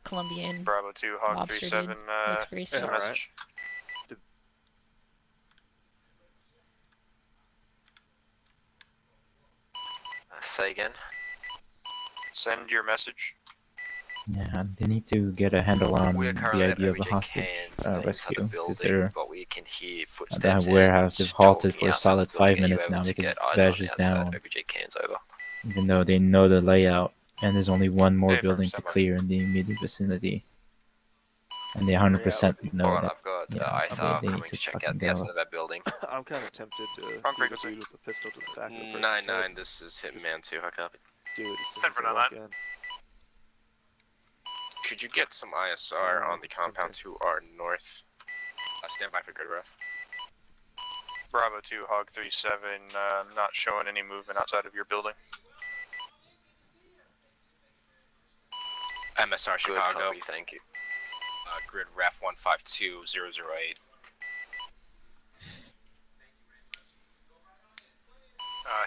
Colombian Bravo 2, Hog lobster 37, dude. Looks very smart. message. Say again. Send your message. yeah, they need to get a handle on We're the currently at idea of a OBJ hostage cans inside the rescue. Because building, they're but we can hear at footsteps that and warehouse. They've halted talking for a outside solid the 5 building. Are you minutes able now to because get eyes on Badge the is outside? down. OBJ cans over. Even though they know the layout, and there's only one more Hey, building to someone. clear in the immediate vicinity. And they 100% know Alright, that I've got yeah, ISR they need coming to to check fucking out the go. outside of that building. I'm kind of tempted to Wrong do the frequency. dude with the pistol to the back of the person's 9-9, head. this is Hitman 2, I copy. Do it as soon Send as for they walk 9-9. in. Could you get some ISR on the compounds who are north? Stand by for grid ref. Bravo 2, Hog 37, not showing any movement outside of your building. MSR Good Chicago. copy, thank you. Grid ref 152008.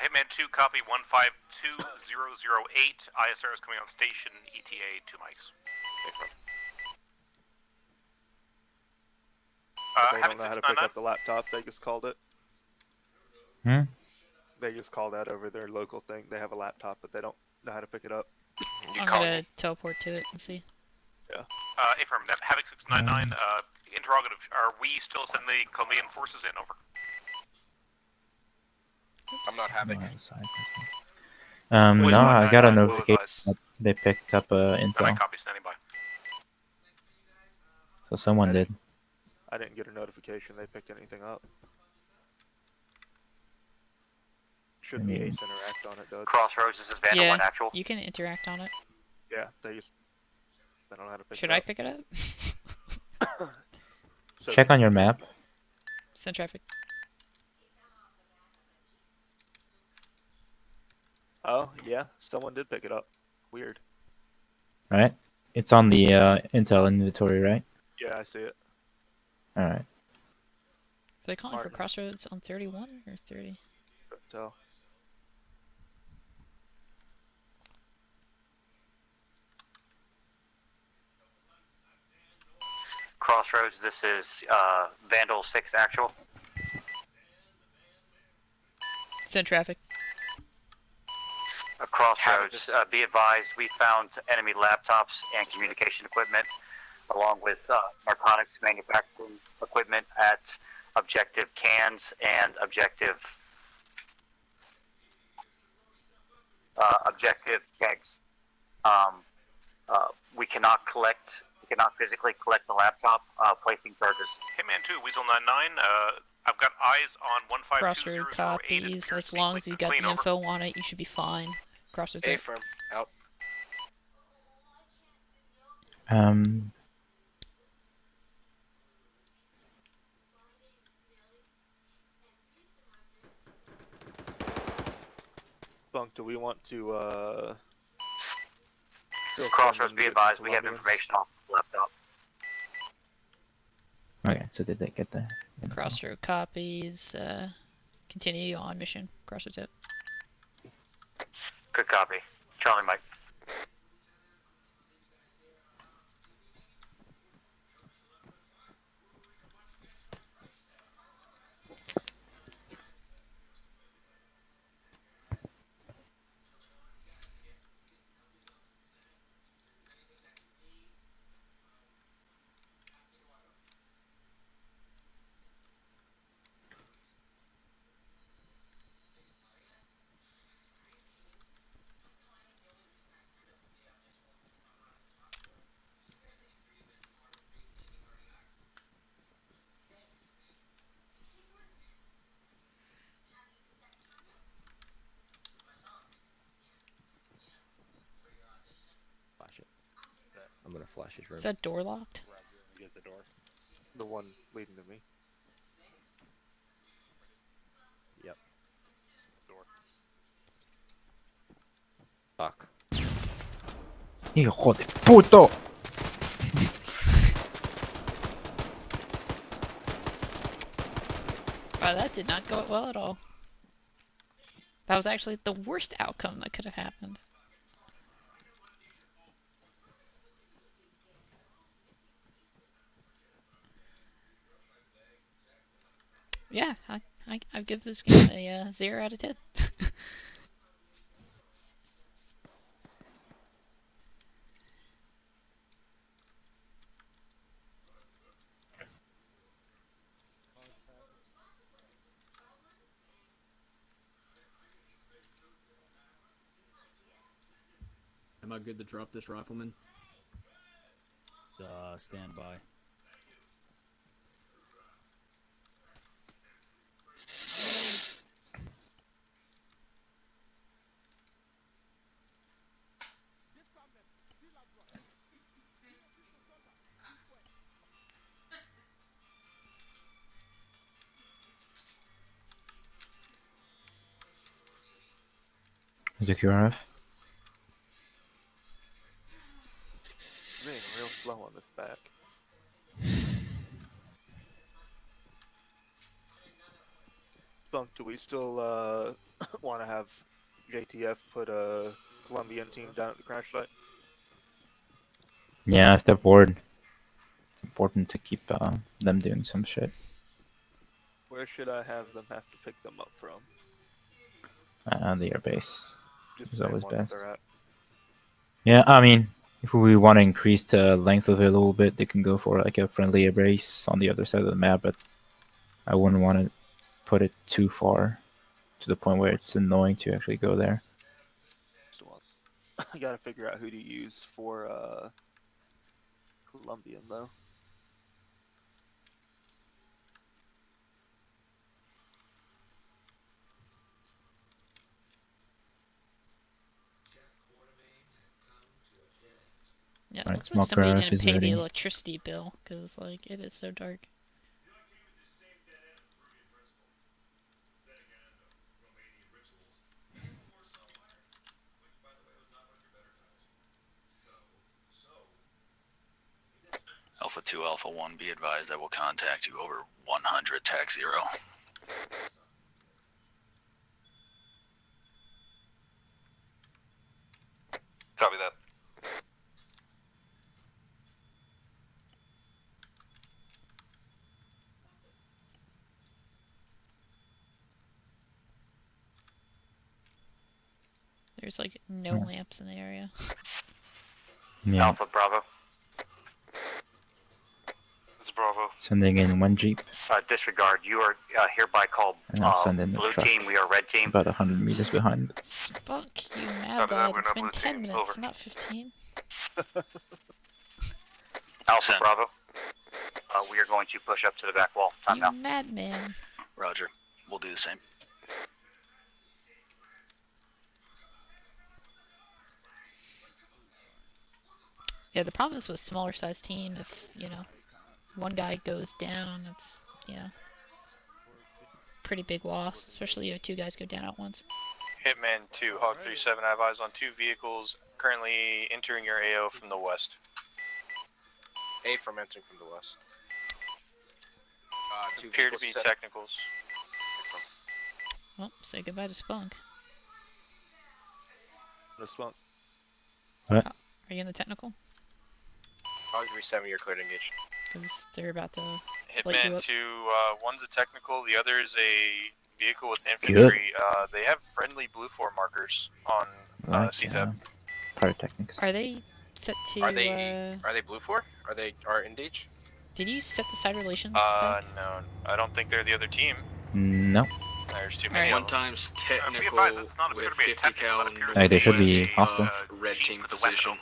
Hitman 2, copy 152008. ISR is coming on station, ETA 2 mics. They don't know how to pick up the laptop. They just called it. Hmm? They just called that over their local thing. They have a laptop, but they don't know how to pick it up. I'm gonna teleport to it and see. Yeah. Affirm, Havoc 699, interrogative, are we still sending the Colombian forces in, over? I'm not having. No, I got a 9-9, notification that they picked up intel. Copy, standing by. So someone did. I didn't get a notification they picked anything up. Should be Ace Interact on it, though. Crossroads, this is Vandal Yeah, 1 actual. you can interact on it. Yeah, they don't know how to pick Should it I up. pick it up? So Check on your map. Send traffic. Oh, yeah, someone did pick it up. Weird. Right? It's on the intel inventory, right? Yeah, I see it. Alright. Are they calling Martin. for crossroads on 31 or 30? Couldn't tell. Crossroads, this is Vandal 6 actual. Send traffic. Crossroads, be advised, we found enemy laptops and communication equipment, along with narcotics manufacturing equipment at objective cans and objective kegs. We cannot physically collect the laptop, placing charges. Hitman 2, Weasel 99, I've got eyes on 15208. Crossroad copies. As long as you got the info on it, you should be fine. Crossroads A out. firm, out. Bunk, do we want to, Crossroads, be advised, we have information off the laptop. Okay, so did they get the Crossroad copies. Continue on mission. Crossroads out. Good copy. Charlie Mike. I'm gonna flash his room. Is that door locked? Get the door. The one leading to me. Yep. Door. Fuck. Hijo de puto! Wow, that did not go well at all. That was actually the worst outcome that could have happened. Yeah, I give this game a 0 out of 10. Am I good to drop this rifleman? Stand by. Is it QRF? Being real slow on this back. Bunk, do we still want to have JTF put a Colombian team down at the crash site? Yeah, if they're bored, it's important to keep them doing some shit. Where should I have them have to pick them up from? The airbase Just is the same always one that best. they're at. Yeah, I mean, if we want to increase the length of it a little bit, they can go for like a friendly airbase on the other side of the map, but I wouldn't want to put it too far to the point where it's annoying to actually go there. I gotta figure out who to use for Colombian though. Yeah, Right, looks like somebody Smoker didn't is pay ready. the electricity bill, because, like, it is so dark. Alpha 2, Alpha 1, be advised I will contact you over 100 TAC 0. Copy that. There's like no lamps in the area. Yeah. Alpha Bravo. It's Bravo. Sending in 1 jeep. Disregard. You are hereby called And I'll send in the blue truck. team. We are red team. About 100 meters behind. Spunk, you mad lad. It's been 10 minutes, not 15. Alpha Bravo. We are going to push up to the back wall. Time You now. madman. Roger. We'll do the same. Yeah, the problem is with smaller size team, if, you know, one guy goes down, it's, yeah, pretty big loss, especially if 2 guys go down at once. Hitman 2, Hawk 37, I have eyes on 2 vehicles currently entering your AO from the west. A from entering from the west. Two Appear to vehicles be set. technicals. Well, say goodbye to Spunk. No Spunk. What? Are you in the technical? Hog 37, you're clear to engage. Because they're about to light you Hitman up. 2, one's a technical, the other is a vehicle with infantry. They have friendly blue 4 markers on Like, CTAB. pyrotechnics. Are they set to, Are they blue 4? Are they engage? Did you set the side relations? No, I don't think they're the other team. No. There's too many. One time's technical with 50 cal and Hey, they should be hostile. red team position.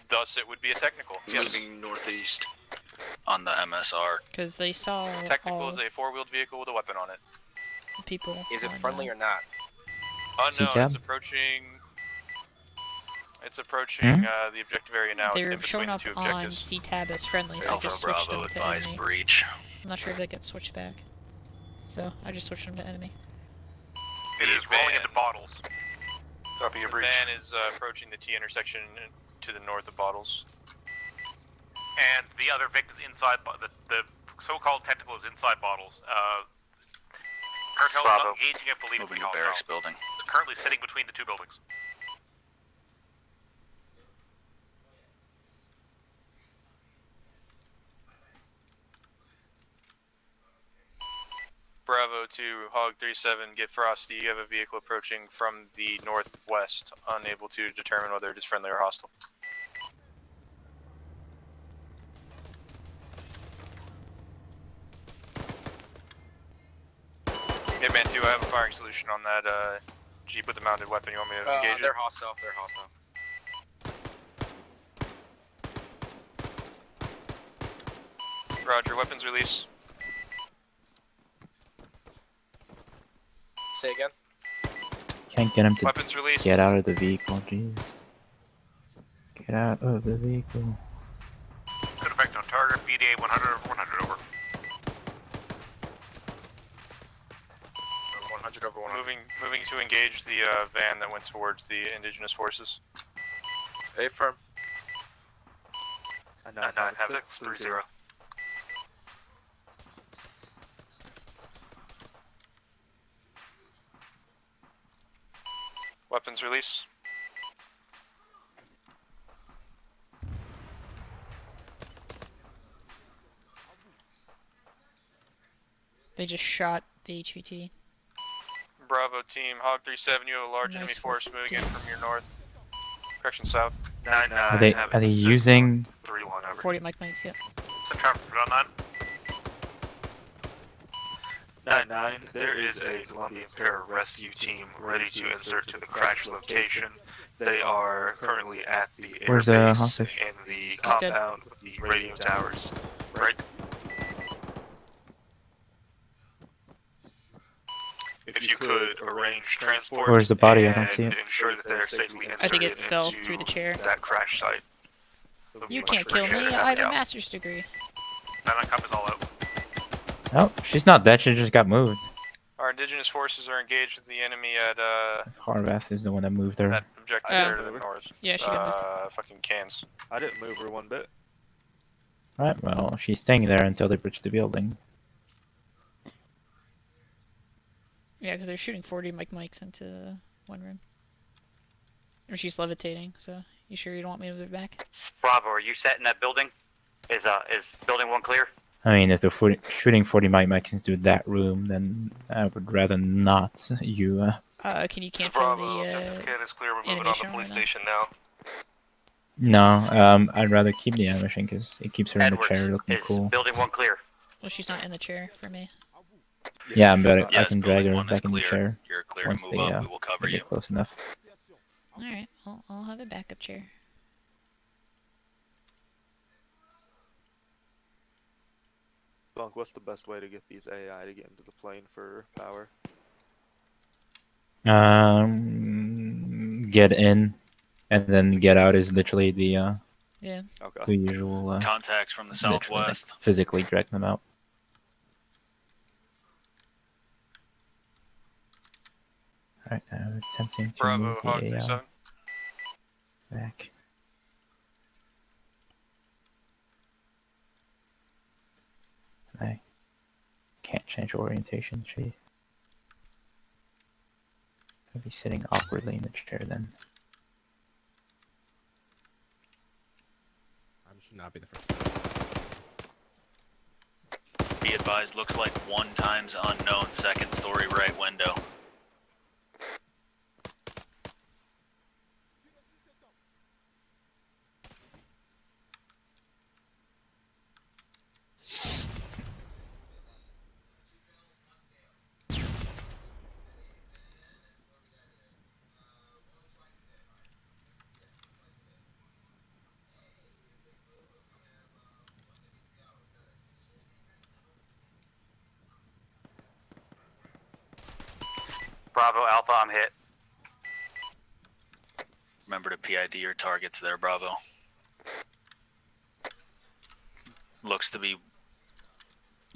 Thus, it would be a technical. Yes. Moving northeast. On the MSR. Because they saw Technical all is a 4-wheeled vehicle with a weapon on it. the people. Is it on, friendly or not? Unknown. CTAB? It's approaching. It's approaching the objective area now. They're it's in showing between up the 2 on objectives. CTAB as friendly, so I Alpha just switched Bravo them to advise enemy. breach. I'm not sure if they get switched back. So I just switched them to enemy. It is rolling into bottles. Copy your breach. The van is approaching the T intersection to the north of bottles. And the other Vic is inside, the so-called technical is inside bottles. Cartel is Bravo. engaging at Believe Moving to barracks building. They're currently sitting between the 2 buildings. Bravo to Hog 37, get Frosty. You have a vehicle approaching from the northwest, unable to determine whether it is friendly or hostile. Hitman 2, I have a firing solution on that Jeep with the mounted weapon. You want me to engage They're it? hostile. They're hostile. Roger, weapons release. Say again. Can't get him to Weapons released. get out of the vehicle, jeez. Get out of the vehicle. Good effect on target. BDA 100 over 100 over. 100 over 100. Moving to engage the van that went towards the indigenous forces. A firm. 9 have it. 3-0. Weapons release. They just shot the HVT. Bravo team, Hog 37, you have a large Nice enemy work. force moving in from your north. Correction, south. 9 Are they using 3-1 over. 40 Mike Mikes, yep. Set traffic for on 9-9, there is a Colombian para-rescue team ready to insert to the crash location. They are currently at the Where's the airbase hostage? in the He's dead. compound with the radio towers. Right. If you could arrange transport. Where's the body? I don't and see it. Ensure that they're safely inserted I think it fell into through the chair. that crash site. You can't kill me, I have a master's degree. That cup is all out. Oh, she's not dead, she just got moved. Our indigenous forces are engaged with the enemy at Harvath is the one that moved her. that objective there to the north. Yeah, she got fucking cans. I didn't move her one bit. Right, well, she's staying there until they breach the building. Yeah, because they're shooting 40 Mike Mikes into one room. Or she's levitating, so you sure you don't want me to move it back? Bravo, are you set in that building? Is building 1 clear? I mean, if they're shooting 40 Mike Mikes into that room, then I would rather not you Can you cancel Bravo, the Objective is clear. We're moving on to animation police right now? station now. No, I'd rather keep the animation because it keeps her in the Edwards, chair looking is cool. building 1 clear? Well, she's not in the chair for me. Yeah, I'm better. I Yes, can drag building her one is back in the clear. chair You're clear once to they move up. We will cover get you. close enough. Alright, I'll have a backup chair. Bunk, what's the best way to get these AI to get into the plane for power? Get in, and then get out is literally the Yeah. Okay. the usual Contacts from the literally, southwest. like, physically drag them out. Alright, attempting to Bravo, move Hog the AI 37. back. I can't change orientation, gee. I'll be sitting awkwardly in the chair then. I should not be the first. Be advised, looks like 1 times unknown, 2nd story right window. Bravo Alpha, I'm hit. Remember to PID your targets there, Bravo. Looks to be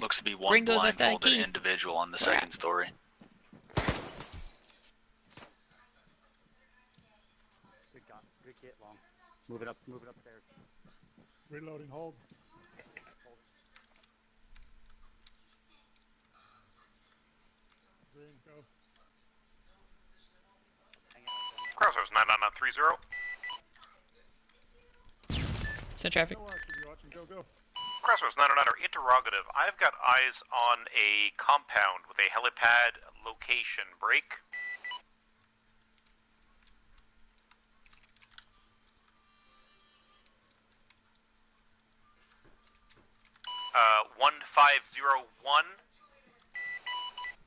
one Ringo's blindfolded SIG. individual on the Crap. 2nd story. Good get, Long. Move it upstairs. Reloading, hold. Green, go. Crossroads 99930. So traffic. Go, Archie, you watching, go, go. Crossroads 999 interrogative. I've got eyes on a compound with a helipad location break. Uh, 1501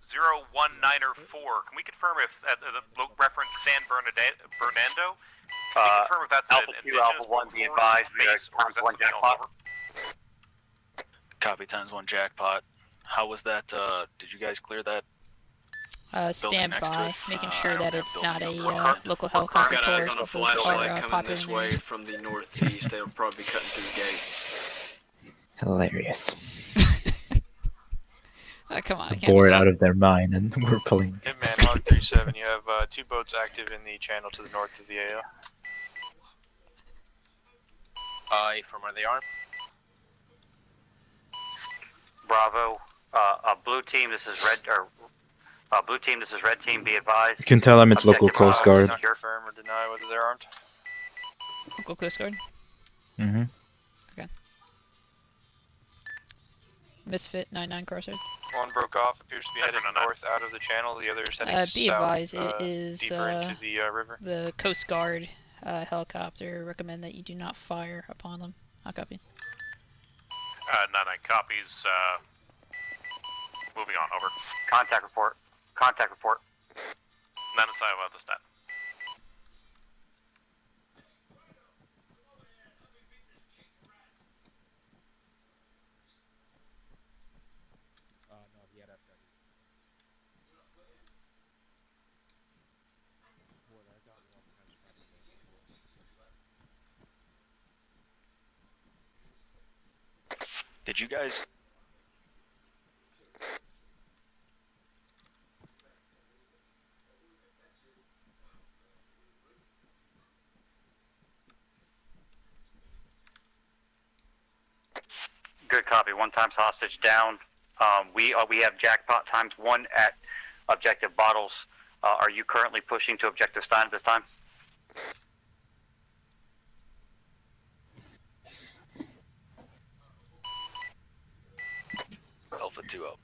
01904. Can we confirm if the reference San Bernardino? Can we confirm if that's Alpha an 2, Alpha 1, be advised, we are base or is that 1 something jackpot. else? Copy, ×1 jackpot. How was that, did you guys clear that? Stand next to by, it. making I sure don't that have it's building not a number. local I've helicopter got eyes on tourist. a This is flashlight coming popular this in way the from the northeast. They'll probably be cutting through the gate. Hilarious. Oh, come on, I can't Bored believe out of their mind, and we're pulling. Hitman Hog 37. You have 2 boats active in the channel to the north of the AO. From where they are. Bravo, blue team, this is red, or blue team, this is red team, be advised. You can tell them it's local Objective Coast Guard. Not confirm or deny whether they're armed. Local Coast Guard. Mm-hmm. Okay. Misfit 99 Crossroads. One broke off, appears to be headed north out of the channel. The other is heading Be south, advised, it is deeper into the river. the Coast Guard helicopter. Recommend that you do not fire upon them. I'll copy. 99 copies. Moving on, over. Contact report. Contact report. None aside about the stat. No, he had a Did you guys... Good copy. 1 times hostage down. We have jackpot ×1 at objective bottles. Are you currently pushing to objective Stein at this time? Alpha 2 up.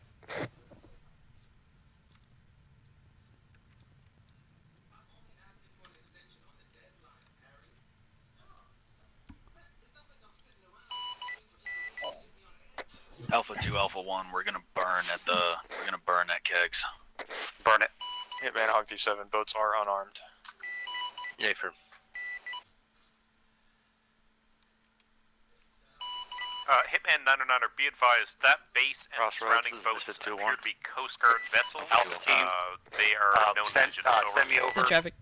Alpha 2, Alpha 1, we're gonna burn at kegs. Burn it. Hitman Hog 37, boats are unarmed. Yeah, for Hitman 909er, be advised that base and Crossroads, surrounding this is boats Misfit appear 2-1. to be Coast Guard vessels. Alpha team. They are known send me over. Send traffic.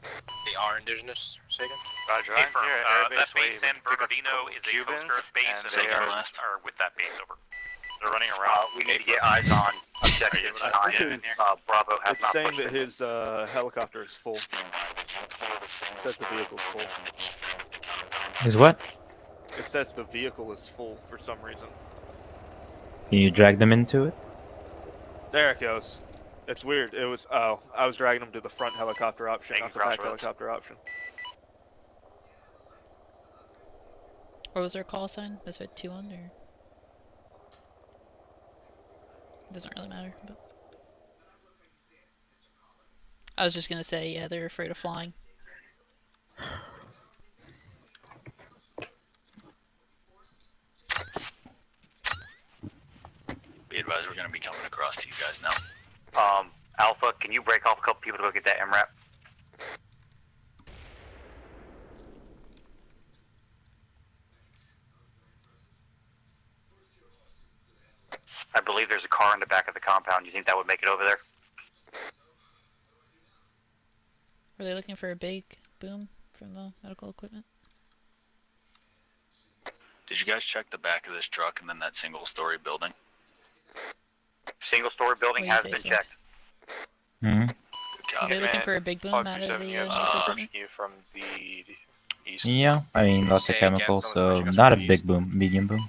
they are indigenous, Sagan. Roger, Hey, I'm firm, here at that airbase base waiting San to pick up Bernardino is a Coast Cubans, Guard base, and and they they are are with that base over. They're running around. We need to get eyes on objective 9. Bravo has It's not saying pushed that in. his helicopter is full. It says the vehicle's full. Is what? It says the vehicle is full for some reason. Can you drag them into it? There it goes. It's weird. It was I was dragging him to the front helicopter option, not the back helicopter option. What was our call sign? Misfit 2-1 or? It doesn't really matter. But I was just gonna say, yeah, they're afraid of flying. Be advised, we're gonna be coming across to you guys now. Alpha, can you break off a couple people to go get that MRAP? I believe there's a car in the back of the compound. You think that would make it over there? Were they looking for a big boom from the medical equipment? Did you guys check the back of this truck and then that single-story building? Single-story building has been checked. Mm-hmm. Are they looking for a big boom out of the medical equipment? You from the east. Yeah, I mean lots of Say again, chemicals, someone so pushing us not a from the big east. boom, medium boom.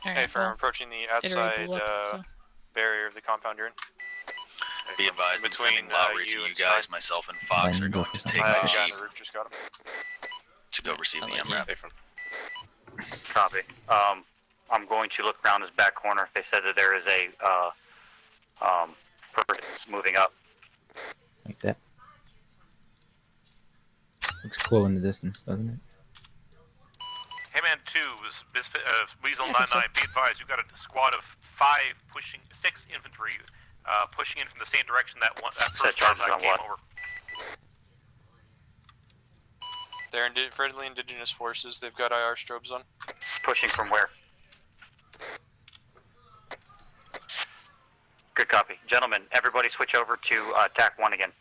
Hey, firm, approaching the it already outside blew up, so. barrier of the compound you're in. Be advised, I'm Between sending Lowry to you you and guys. Stein. Myself and Fox are going to take I the got the jeep roof, just got him. to go receive the MRAP. Copy. I'm going to look around this back corner. They said that there is a person moving up. Like that. Looks cool in the distance, doesn't it? Hitman 2 was Weasel Yeah, I think 99. Be advised, you got a squad of 6 infantry pushing in from the same direction that first charges contact on came what? over. They're friendly indigenous forces. They've got IR strobes on. Pushing from where? Good copy. Gentlemen, everybody switch over to TAC 1 again.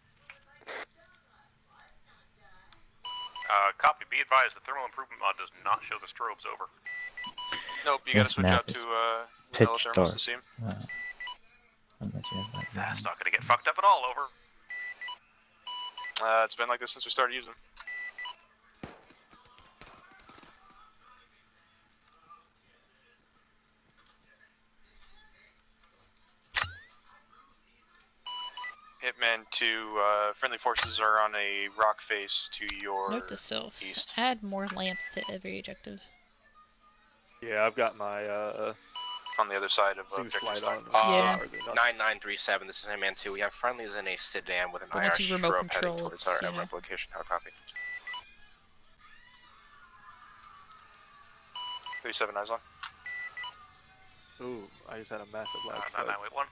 Copy. Be advised, the thermal improvement mod does not show the strobes over. Nope, you gotta This switch map out to is vanilla pitch thermals to dark. see 'em. Unless you have like That's not gonna get fucked up at all over. It's been like this since we started using them. Hitman 2, friendly forces are on a rock face to your Note to self: east. add more lamps to every objective. Yeah, I've got my On the other side of Seems objective light Stein. on. Yeah. 9937, this is Hitman 2. We have friendlies in a sedan with an But IR once you remote strobe heading control, towards it's, our yeah. MRAP location. How copy? 37 eyes on. Ooh, I just had a massive lag spike. 9981.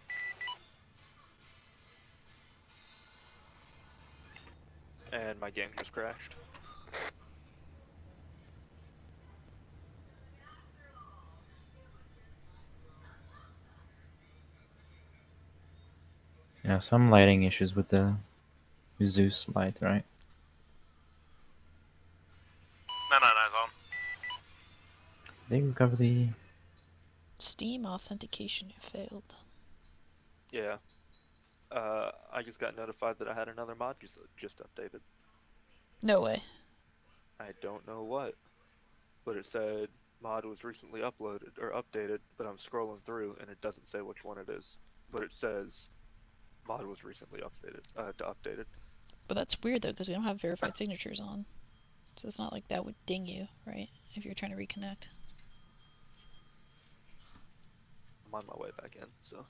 And my game just crashed. Yeah, some lighting issues with the Zeus light, right? 999's on. They recover the. Steam authentication failed. Yeah. I just got notified that I had another mod just updated. No way. I don't know what, but it said mod was recently uploaded or updated, but I'm scrolling through and it doesn't say which one it is, but it says mod was recently updated. But that's weird though, because we don't have verified signatures on. So it's not like that would ding you, right? If you're trying to reconnect. I'm on my way back in, so.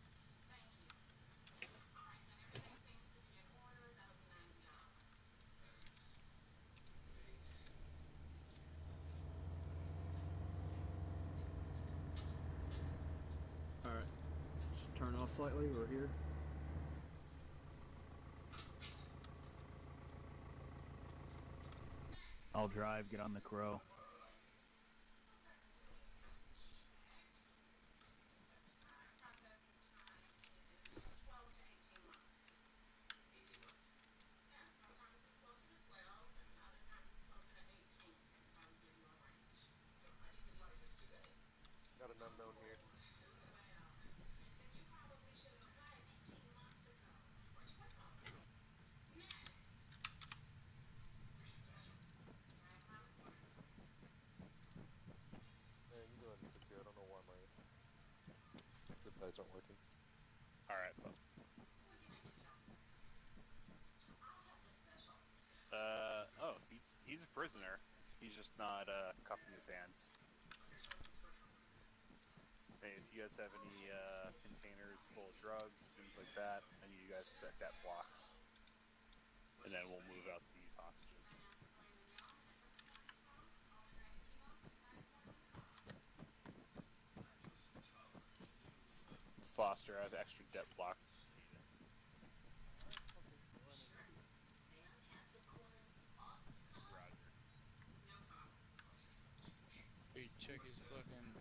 turn off slightly. We're here. I'll drive. Get on the crow. Got an unknown here. Man, you go ahead and put your, I don't know why my zip ties aren't working. Alright, well. Oh, he's a prisoner. He's just not, cuffing his hands. Hey, if you guys have any, containers full of drugs, things like that, I need you guys to set that blocks. And then we'll move out these hostages. Foster, I have extra depth block. Hey, check his fucking.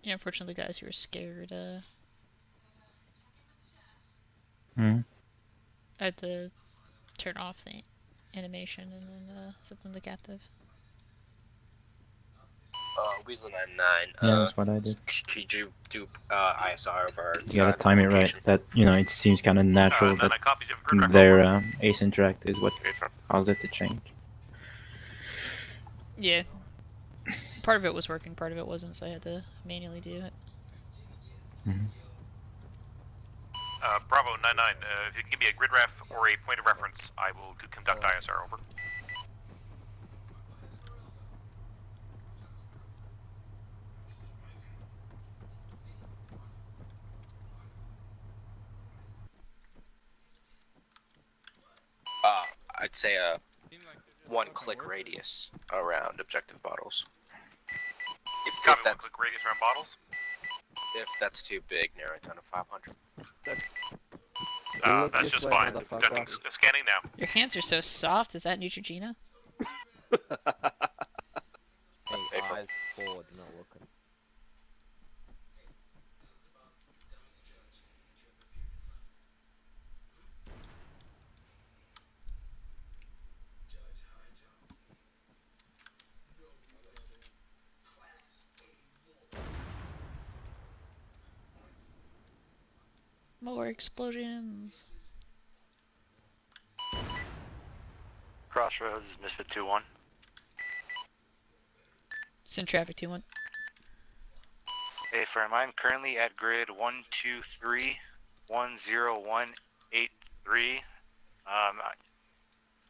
Yeah, unfortunately, the guys who were scared, Hmm. I had to turn off the animation and then set them to captive. Weasel 99. Yeah, that's what I did. Could you do ISR of our? You gotta time it right. That, you know, it seems kind of natural that their async direct is what caused it to change. Yeah. Part of it was working, part of it wasn't, so I had to manually do it. Mm-hmm. Bravo 99, if you can give me a grid ref or a point of reference, I will conduct ISR, over. I'd say a one-click radius around objective bottles. If Copy, that's, one click radius around bottles. if that's too big, narrow it down to 500. That's just fine. Scanning now. Your hands are so soft, is that Neutrogena? Hey, eyes forward, not looking. More explosions. Crossroads, Misfit 2-1. Send traffic 2-1. Hey, firm, I'm currently at grid 123-10183.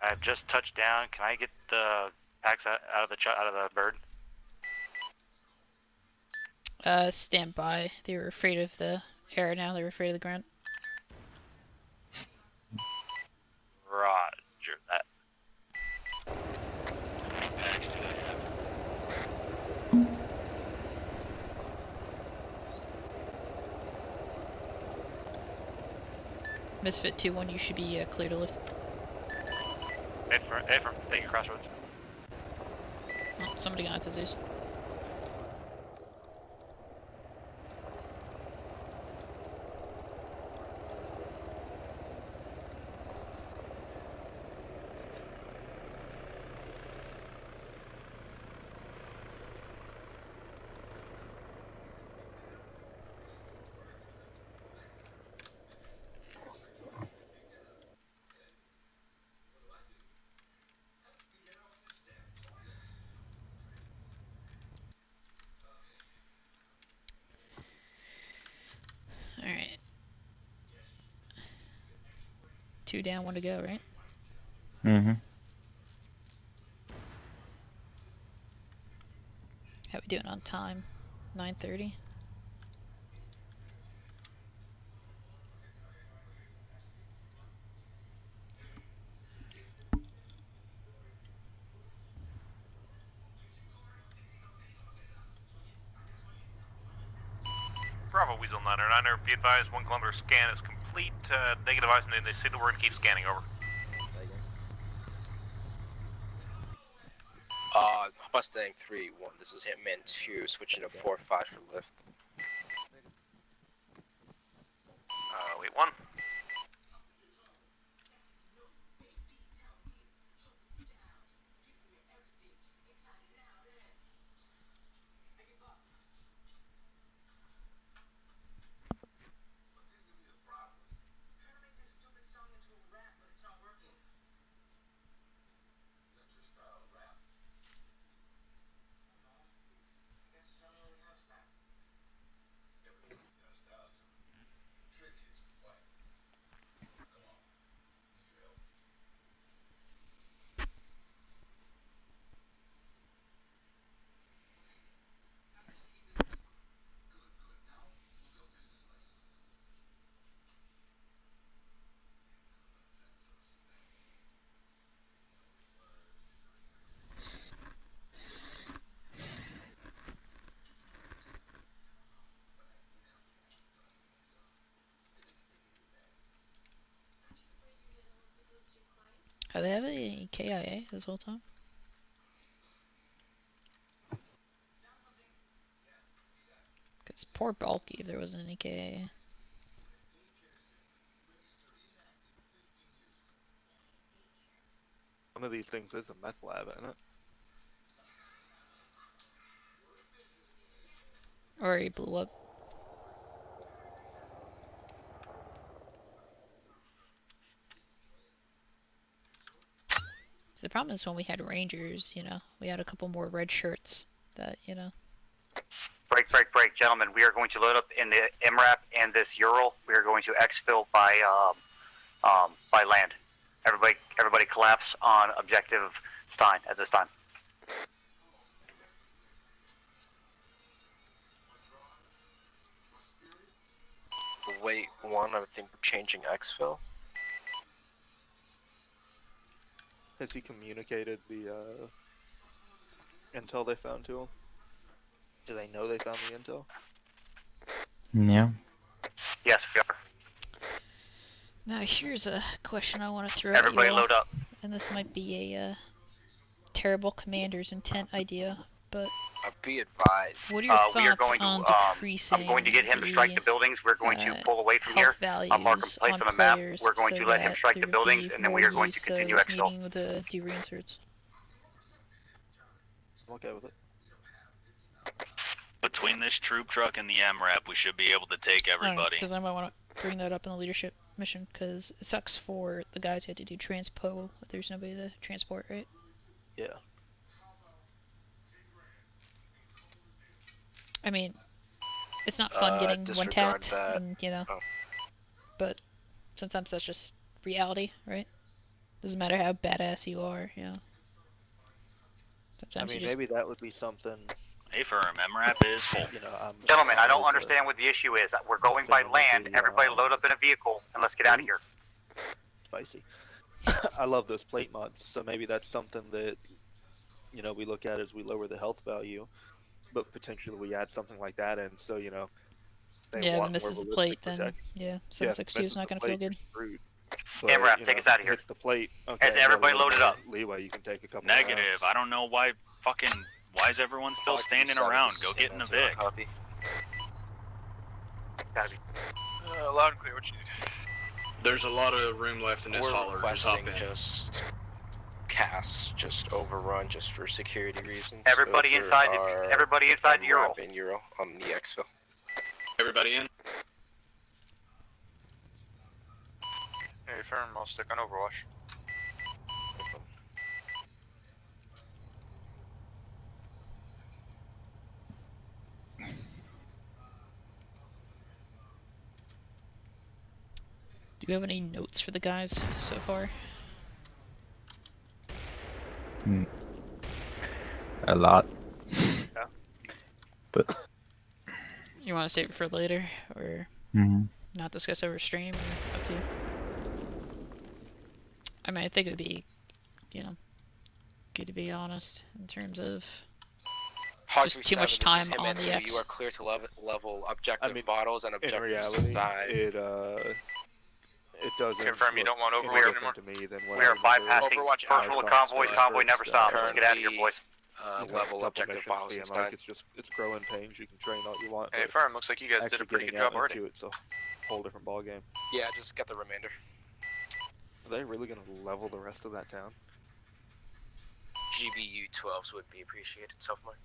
I've just touched down. Can I get the packs out of the bird? Stand by. They were afraid of the air now, they were afraid of the ground. Roger that. Misfit 2-1, you should be clear to lift. Hey, firm, thank you, Crossroads. Oh, somebody got to Zeus. Alright. 2 down, 1 to go, right? Mm-hmm. doing on time? 9:30. Bravo, Weasel 909er, be advised 1 kilometer scan is complete. Negative eyes, and they say the word keep scanning, over. Mustang 3-1, this is Hitman 2, switching to 4-5 for lift. Wait 1. Are they having any KIA this whole time? Because poor Bulky if there wasn't any KIA. One of these things is a meth lab, isn't it? Or he blew up. So the problem is when we had Rangers, you know, we had a couple more red shirts that, you know. Break, gentlemen. We are going to load up in the MRAP and this Ural. We are going to exfil by land. Everybody collapse on objective Stein at this time. Wait 1, I think we're changing exfil. Has he communicated the intel they found to him? Do they know they found the intel? Yeah. Yes, we are. Now here's a question I want to throw Everybody at you all, load up. and this might be a terrible commander's intent idea, but Be advised. what are your we are thoughts going to, on decreasing I'm going to get him to strike the buildings. We're going to pull away from here. I'll mark him place on the map. We're going to let him strike the buildings, and then we are going to continue exfil. Meeting with the de-reinserts. I'm okay with it. Between this troop truck and the MRAP, we should be able to take everybody. Because I might want to bring that up in the leadership mission, because it sucks for the guys who had to do transpo if there's nobody to transport, right? Yeah. I mean, it's not fun getting one tapped, that. and you know, but sometimes that's just reality, right? Doesn't matter how badass you are, you know. Sometimes I mean, you just... maybe that would be something. Hey, for him, MRAP is full. You know, Gentlemen, I don't understand what the issue is. We're going by land. Everybody load up in a vehicle, and let's get out of here. Spicy. I love those plate mods, so maybe that's something that, you know, we look at as we lower the health value, but potentially we add something like that in, so, you know, yeah, if it misses the plate, then, yeah, 762 is not going to feel good. MRAP, take us out of here. Hits the plate. Okay, Has everybody loaded up? Leeway, you can take a couple Negative. rounds. I don't know why is everyone still standing around? Go get in the Vic. Copy. Gotta be. Loud and clear, what you need? There's a lot of room left in this We're holler. Just hop requesting in. just cast, just overrun, just for security reasons. Everybody Over inside. our Everybody inside the Ural. in Euro on the exfil. Everybody in? Hey, firm, I'll stick on Overwatch. Do you have any notes for the guys so far? A lot. Yeah. but You want to save it for later, or not discuss over stream? Or up to you. I mean, I think it would be, good to be honest in terms of just too much time on the X. You are clear to level objective bottles and objective in reality, side. It doesn't confirm you don't want look Overwatch any anymore. different to me than We what are I remember bypassing Overwatch first rule of convoy. Convoy never stops. Let's get out of here, boys. Level couple objective missions bottles being instead. like, it's growing pains. You can train all you want. Hey, but Firm, looks like you guys did a actually pretty good getting job out already. into It's a whole different ball game. Yeah, just get the remainder. Are they really gonna level the rest of that town? GBU 12s would be appreciated, self-mark.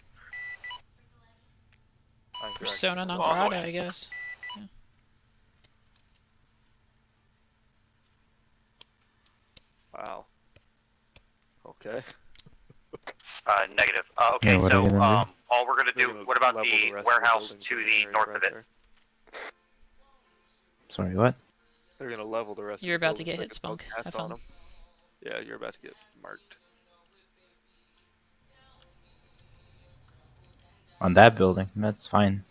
Persona non grata, I guess. Yeah. Wow. Okay. Negative. Okay, Yeah, what are so you gonna do? all we're gonna They're do. gonna What about level the rest of warehouse buildings to in the area north right of it? there. Sorry, what? They're gonna level the rest. You're of the about to buildings. get hit, They Spunk. can cast Have on fun. 'em. Yeah, you're about to get marked. On that building, that's fine.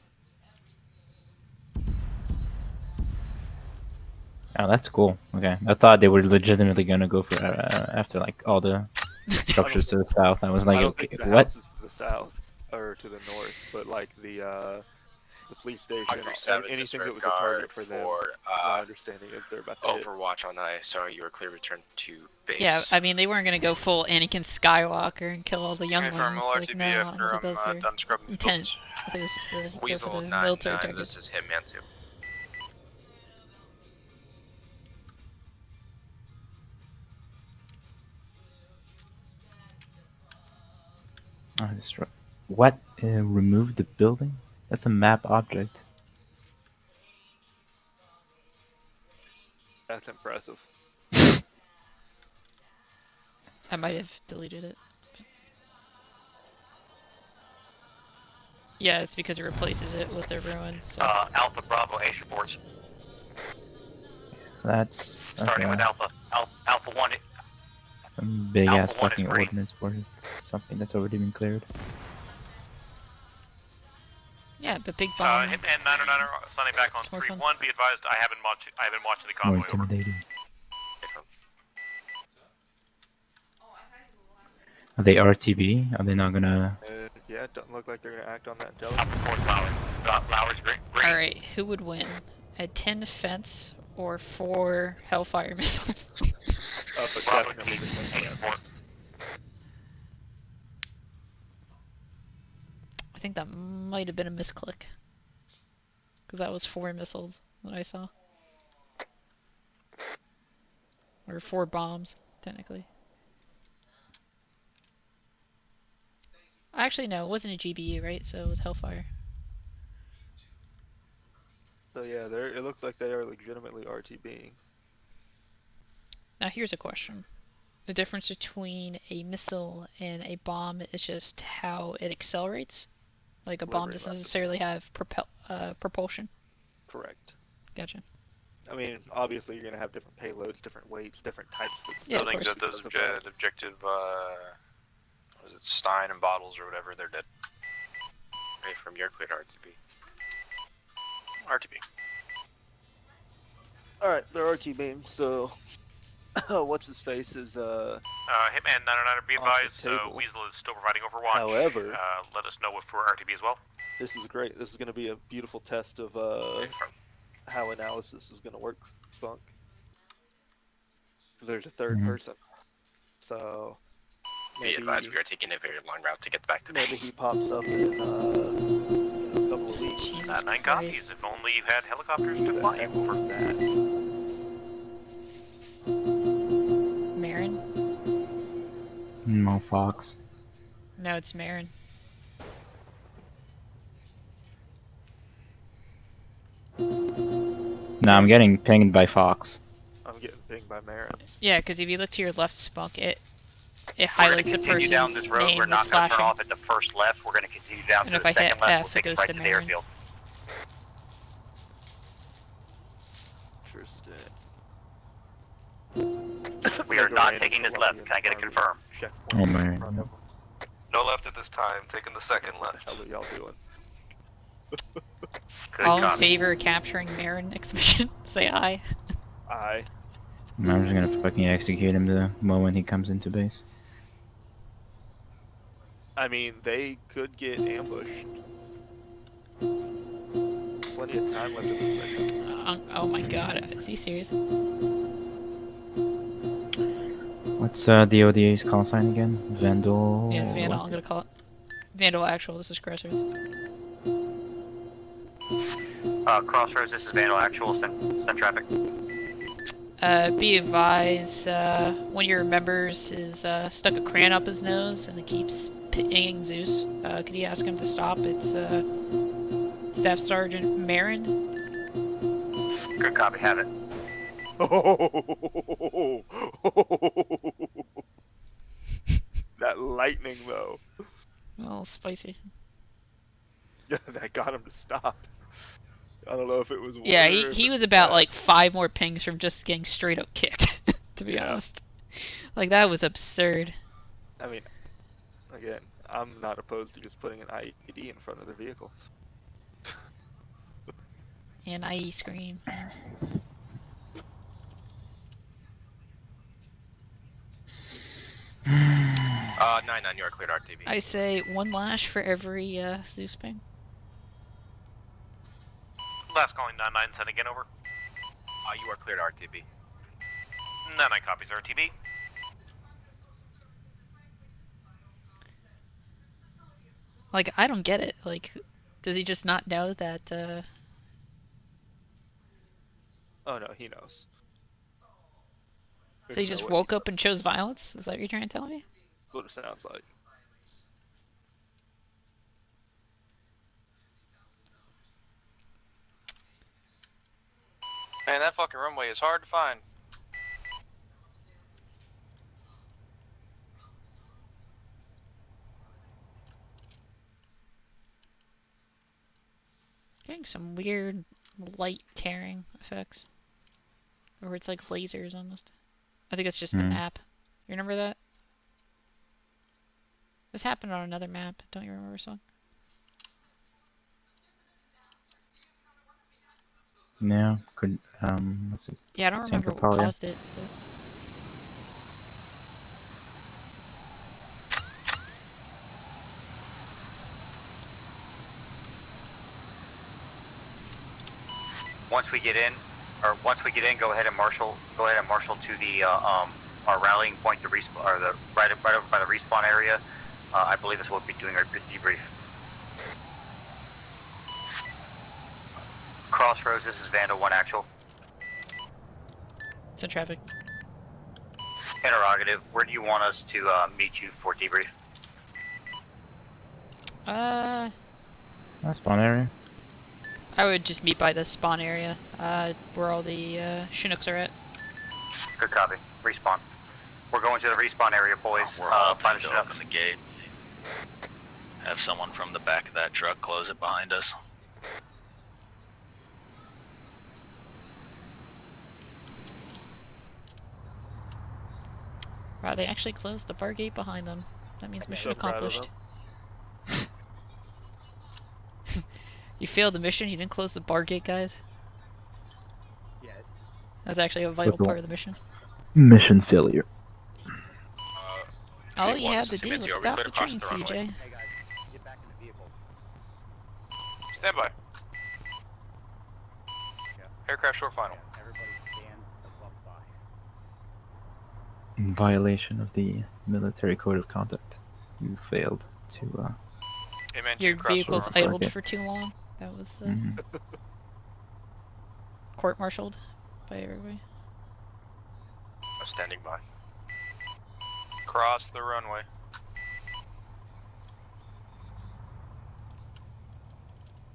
Oh, that's cool. Okay, I thought they were legitimately gonna go for after like all the structures to the south. I was I like, don't okay, think the what? houses to the south or to the north, but like the police station, Hungry 7 anything that was a target disregard for them. for My understanding is they're about to hit. Overwatch on I. Sorry, you were clear return to base. Yeah, I mean, they weren't gonna go full Anakin Skywalker and kill all the young Hey, Firm, ones. we'll Like, RTB no, I don't after think that was I'm their done scrubbing these intent. buildings. I think it was just the go Weasel for the 99, military target. this is Hitman 2. Oh, destroy. What? Remove the building? That's a map object. That's impressive. I might have deleted it. Yeah, it's because it replaces it with a ruin. So. Alpha Bravo Ace reports. That's Starting with Alpha. Alpha 1. some big ass Alpha 1 is fucking green. ordnance for something that's already been cleared. Yeah, the big bomb. Hitman 909 Sunny back on It's more 3-1. fun. Be advised, I haven't watched the More convoy over. intimidating. Are they RTB? Are they not gonna? Yeah, it doesn't look like they're gonna act on that intelligence. Flowers green. Alright, who would win? A 10 fence or 4 Hellfire missiles? But definitely the thing. I think that might have been a misclick. Because that was 4 missiles that I saw. Or 4 bombs, technically. Actually, no, it wasn't a GBU, right? So it was Hellfire. So yeah, it looks like they are legitimately RTBing. Now here's a question. The difference between a missile and a bomb is just how it accelerates? Like a bomb doesn't necessarily have propulsion? Correct. Gotcha. I mean, obviously you're gonna have different payloads, different weights, different types of Yeah, of Buildings course. at those objective, was it Stein and Bottles or whatever, they're dead. Right from your cleared RTB. RTB. Alright, they're RTBing, so what's his face is Hitman 909, be off the advised, table. Weasel is still providing Overwatch. However, let us know if we're RTB as well. this is great. This is gonna be a beautiful test of how analysis is gonna work, Spunk. Because there's a third person. So Be maybe, advised, we are taking a very long route to get back to maybe base. he pops up in a couple of weeks. Jesus 9 Christ. copies, if only you had helicopters to fly you over. Marin? No Fox. No, it's Marin. No, I'm getting pinged by Fox. I'm getting pinged by Marin. Yeah, because if you look to your left, Spunk, it We're highlights the gonna continue down person's this road. name We're that's not going to turn flashing. off at the first left. We're going to continue down And to if the I hit second left. F, We'll it take goes us right to to the Marin. airfield. Interesting. We are not taking this left. Can I get a confirm? Oh man. No left at this time, taking the second left. What the hell are y'all doing? All in favor of capturing Marin exhibition? Say aye. Aye. I'm just gonna fucking execute him the moment he comes into base. I mean, they could get ambushed. Plenty of time left in this mission. Oh my god, is he serious? What's the ODA's call sign again? Vandal. Yeah, it's Vandal. what? I'm gonna call it Vandal Actual. This is Crossroads. Crossroads, this is Vandal Actual. Send traffic. Be advised, one of your members is stuck a crayon up his nose and it keeps pinging Zeus. Could you ask him to stop? It's Staff Sergeant Marin. Good copy, have it. That lightning, though. Well, spicy. Yeah, that got him to stop. I don't know if it was. Yeah, water, he but was about that- like 5 more pings from just getting straight up kicked, to be honest. Like, that was absurd. I mean, again, I'm not opposed to just putting an IED in front of the vehicle. And IE scream. 9-9, you are cleared RTB. I say 1 lash for every Zeus ping. Last calling 9-9, send again over. You are cleared RTB. 9-9 copies RTB. Like, I don't get it. Like, does he just not know that, Oh no, he knows. So he just woke up and chose violence? Is that what you're trying to tell me? That's what it sounds like. Man, that fucking runway is hard to find. Getting some weird light tearing effects. Or it's like lasers almost. I think it's just the map. You remember that? This happened on another map. Don't you remember, Song? No, could what's this? Yeah, I don't remember what Tanker caused it. But... Once we get in, go ahead and marshal to the our rallying point, the respawn, or the right over by the respawn area. I believe that's what we'll be doing our debrief. Crossroads, this is Vandal 1 Actual. It's in traffic. Interrogative, where do you want us to meet you for debrief? Spawn area. I would just meet by the spawn area, where all the Chinooks are at. Good copy. Respawn. We're going to the respawn area, boys. We're all Find to the open the gate. Have someone from the back of that truck close it behind us. Wow, they actually closed the bar gate behind them. That means mission accomplished. You failed the mission? You didn't close the bar gate, guys? Yeah. That's actually a vital part of the mission. Mission failure. All you had to do was stop the train, CJ. Hey guys, get back in the vehicle. Stand by. Aircraft short final. Everybody stand up by. In violation of the military code of conduct, you failed to. Your vehicle's idled for too long. That was court-martialed by everybody. I'm standing by. Cross the runway.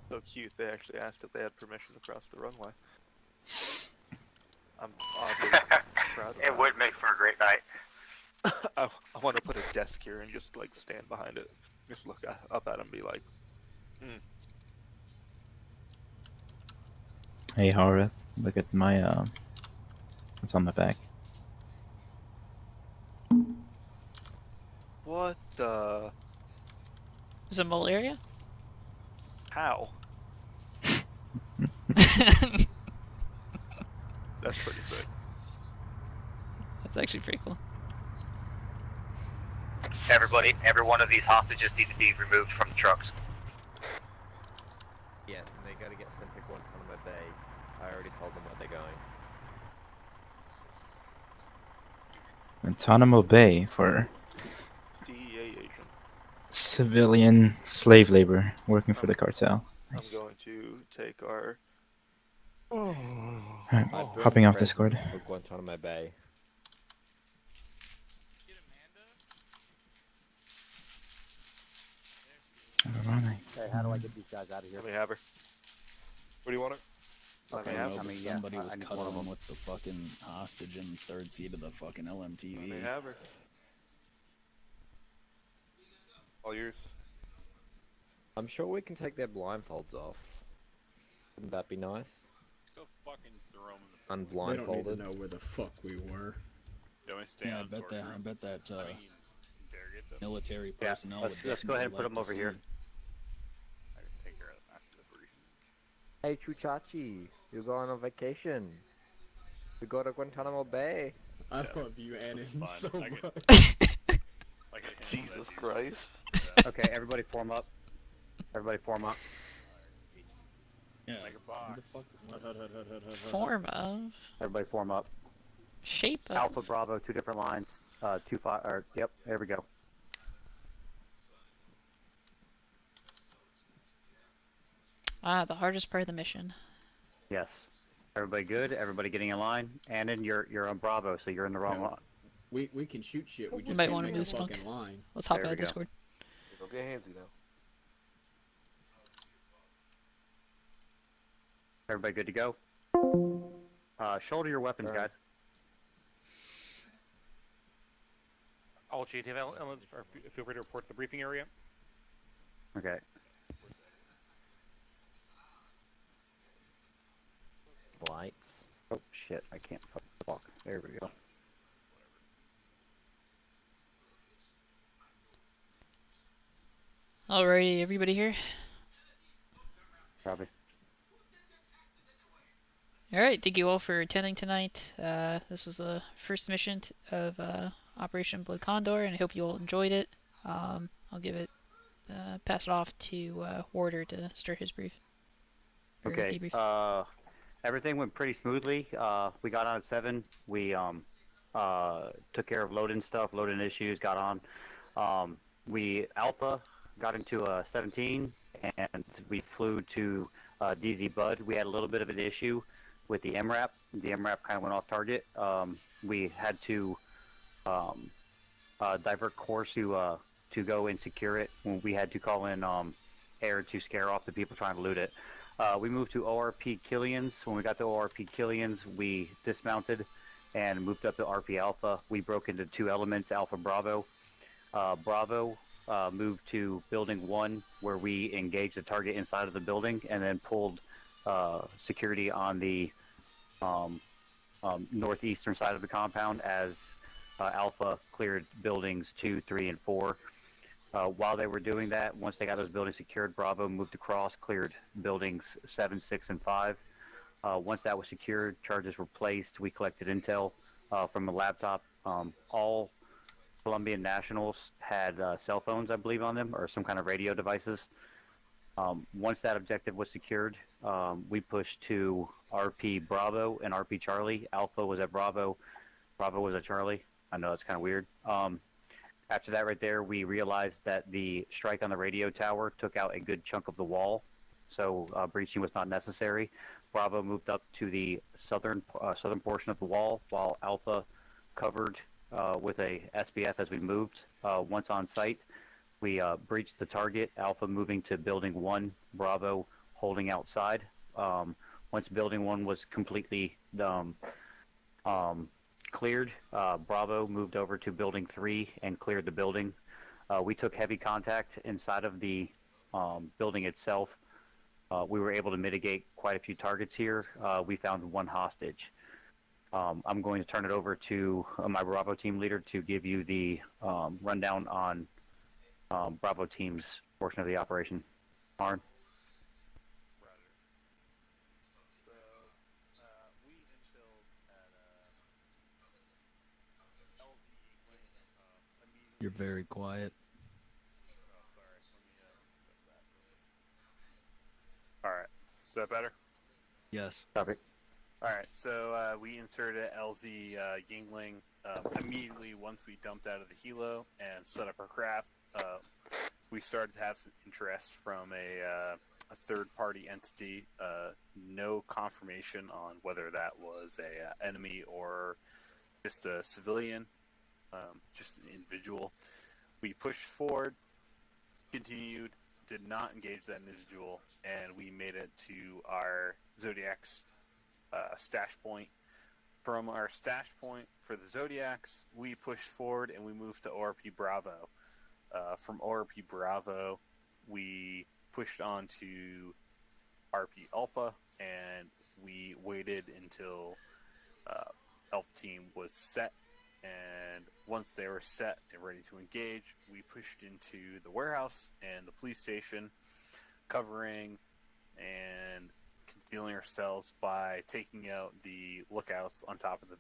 So cute, they actually asked if they had permission to cross the runway. I'm oddly proud of It that. would make for a great night. I want to put a desk here and just like stand behind it. Just look up at him and be like, Hey Harith, look at my what's on my back. What the? Is it malaria? How? That's pretty sick. That's actually pretty cool. Everybody, every one of these hostages need to be removed from the trucks. Yes, and they gotta get sent to Guantanamo Bay. I already told them where they're going. Guantanamo Bay for DEA agent. civilian slave labor working for the cartel. Nice. I'm going to take our. Alright, hopping off Discord. For Guantanamo Bay. Hey, how do I get these guys out of here? Let me have her. What do you want her? Let me I have don't her. know, but somebody was cuddling with the fucking hostage in the third seat of the fucking LMTV. Let me have her. All yours. I'm sure we can take their blindfolds off. Wouldn't that be nice? Go fucking throw them in the They don't need to Unblindfolded. know where the fuck we were. Don't we stay Yeah, I on bet that. I bet that interrogate them. military Yeah, personnel. let's go ahead and put them over here. I can take care of them after the brief. Hey Chuchachi, you're going on vacation. We go to Guantanamo Bay. I love you, Annan, so I can- much. Jesus Christ. Okay, everybody form up. Everybody form up. Yeah, Like a box. Form of. Everybody form up. Shape of. Alpha Bravo, 2 different lines. 2-5. Or yep, there we go. Ah, the hardest part of the mission. Yes. Everybody good? Everybody getting in line? Annan, you're on Bravo, so you're in the wrong line. We can shoot shit. We You just might can't want to make a move Spunk. fucking line. Let's hop There out we of go. Discord. Don't get handsy now. Everybody good to go? Shoulder your weapons, guys. All GTF elements feel free to report to the briefing area. Okay. Lights. Oh shit, I can't fuck. There we go. Alrighty, everybody here? Copy. Alright, thank you all for attending tonight. This was the first mission of Operation Blood Condor, and I hope you all enjoyed it. I'll give it, pass it off to Warder to start his brief. Or Okay. debrief. Everything went pretty smoothly. We got on at 7. We took care of loading stuff, loading issues, got on. We Alpha got into 17, and we flew to DZ Bud. We had a little bit of an issue with the MRAP. The MRAP kind of went off target. We had to divert course to go and secure it. We had to call in air to scare off the people trying to loot it. We moved to ORP Killians. When we got to ORP Killians, we dismounted and moved up to RP Alpha. We broke into 2 elements, Alpha Bravo. Bravo moved to Building 1, where we engaged the target inside of the building, and then pulled security on the northeastern side of the compound as Alpha cleared buildings 2, 3, and 4. While they were doing that, once they got those buildings secured, Bravo moved across, cleared buildings 7, 6, and 5. Once that was secured, charges were placed. We collected intel from a laptop. All Colombian nationals had cell phones, I believe, on them, or some kind of radio devices. Once that objective was secured, we pushed to RP Bravo and RP Charlie. Alpha was at Bravo. Bravo was at Charlie. I know that's kind of weird. After that right there, we realized that the strike on the radio tower took out a good chunk of the wall, so breaching was not necessary. Bravo moved up to the southern portion of the wall, while Alpha covered with a SBF as we moved. Once on site, we breached the target, Alpha moving to Building 1, Bravo holding outside. Once Building 1 was completely cleared, Bravo moved over to Building 3 and cleared the building. We took heavy contact inside of the building itself. We were able to mitigate quite a few targets here. We found 1 hostage. I'm going to turn it over to my Bravo team leader to give you the rundown on Bravo team's portion of the operation. Arn. You're very quiet. Alright, is that better? Yes. Copy. Alright, so we inserted LZ Yingling immediately once we dumped out of the helo and set up our craft. We started to have some interest from a third-party entity. No confirmation on whether that was a enemy or just a civilian, just an individual. We pushed forward, continued, did not engage that individual, and we made it to our Zodiac's stash point. From our stash point for the Zodiacs, we pushed forward and we moved to ORP Bravo. From ORP Bravo, we pushed on to RP Alpha, and we waited until Alpha Team was set. And once they were set and ready to engage, we pushed into the warehouse and the police station, covering and concealing ourselves by taking out the lookouts on top of the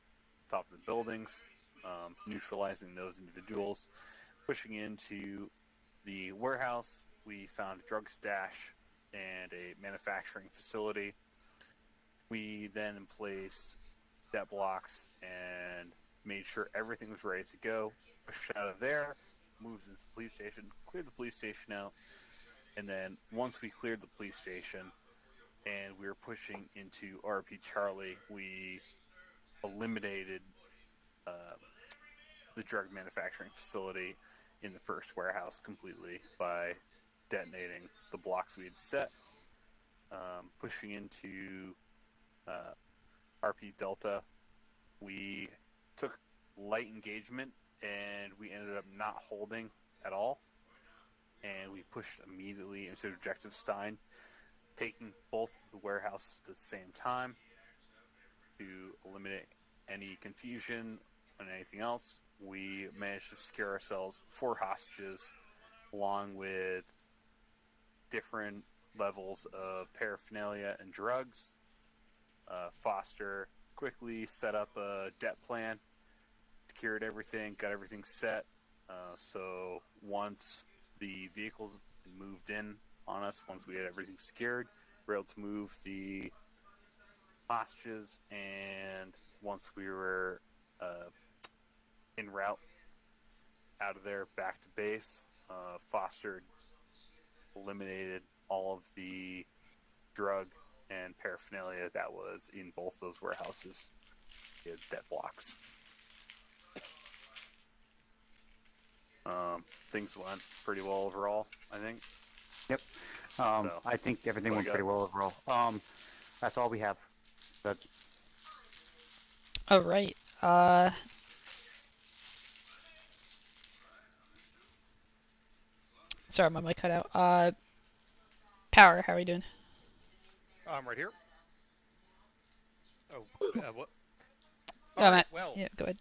buildings, neutralizing those individuals. Pushing into the warehouse, we found a drug stash and a manufacturing facility. We then placed debt blocks and made sure everything was ready to go. Pushed out of there, moved into the police station, cleared the police station out, and then once we cleared the police station and we were pushing into RP Charlie, we eliminated the drug manufacturing facility in the first warehouse completely by detonating the blocks we had set. Pushing into RP Delta, we took light engagement and we ended up not holding at all, and we pushed immediately into Objective Stein, taking both the warehouses at the same time to eliminate any confusion and anything else. We managed to secure ourselves 4 hostages along with different levels of paraphernalia and drugs. Foster quickly set up a debt plan, secured everything, got everything set. So once the vehicles moved in on us, once we had everything secured, we were able to move the hostages, and once we were en route out of there back to base, Foster eliminated all of the drug and paraphernalia that was in both those warehouses. Debt blocks. Things went pretty well overall, I think. Yep. So, I think everything what went you pretty got? well overall. That's all we have. But All right. Sorry, my mic cut out. Power, how are you doing? I'm right here. Oh, what? Oh, Alright, Matt. well, Yeah, go ahead.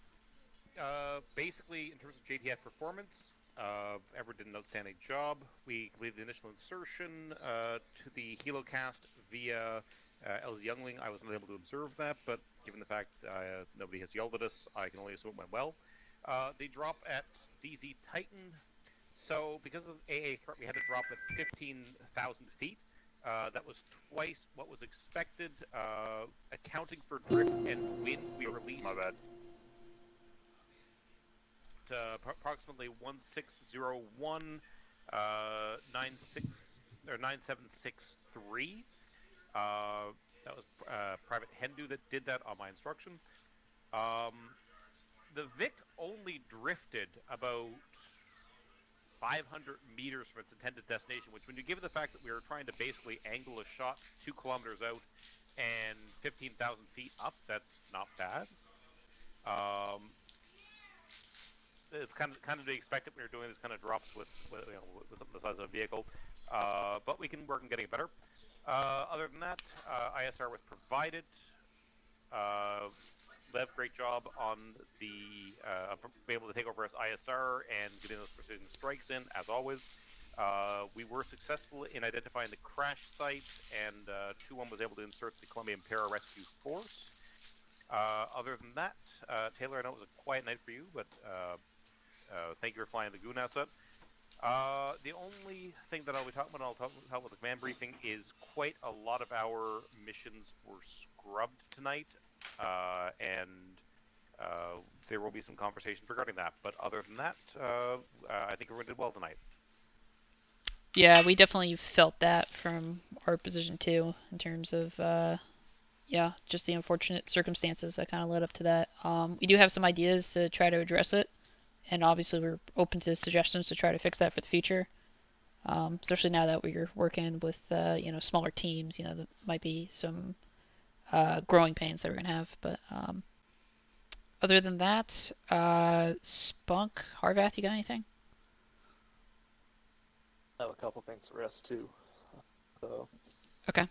basically, in terms of JTF performance, Everett did an outstanding job. We completed the initial insertion to the helocast via LZ Youngling. I wasn't able to observe that, but given the fact nobody has yelled at us, I can only assume it went well. They drop at DZ Titan. So because of AA threat, we had to drop at 15,000 feet. That was twice what was expected. Accounting for drift and wind, we released. My bad. Approximately 1601, 9763. That was Private Hendu that did that on my instruction. The Vic only drifted about 500 meters from its intended destination, which, when you give it the fact that we were trying to basically angle a shot 2 kilometers out and 15,000 feet up, that's not bad. It's kind of to be expected. We were doing this kind of drops with something the size of a vehicle, but we can work on getting it better. Other than that, ISR was provided. Lev, great job on the being able to take over as ISR and getting those precision strikes in, as always. We were successful in identifying the crash site, and 2-1 was able to insert the Colombian Pararescue Force. Other than that, Taylor, I know it was a quiet night for you, but Thank you for flying the Goon asset. The only thing that I'll be talking about, I'll talk about the command briefing, is quite a lot of our missions were scrubbed tonight, and there will be some conversations regarding that. But other than that, I think everyone did well tonight. Yeah, we definitely felt that from our position too, in terms of, yeah, just the unfortunate circumstances that kind of led up to that. We do have some ideas to try to address it, and obviously we're open to suggestions to try to fix that for the future. Especially now that we're working with, you know, smaller teams, you know, there might be some growing pains that we're gonna have. But other than that, Spunk, Harvath, you got anything? I have a couple things for us too. So. Okay.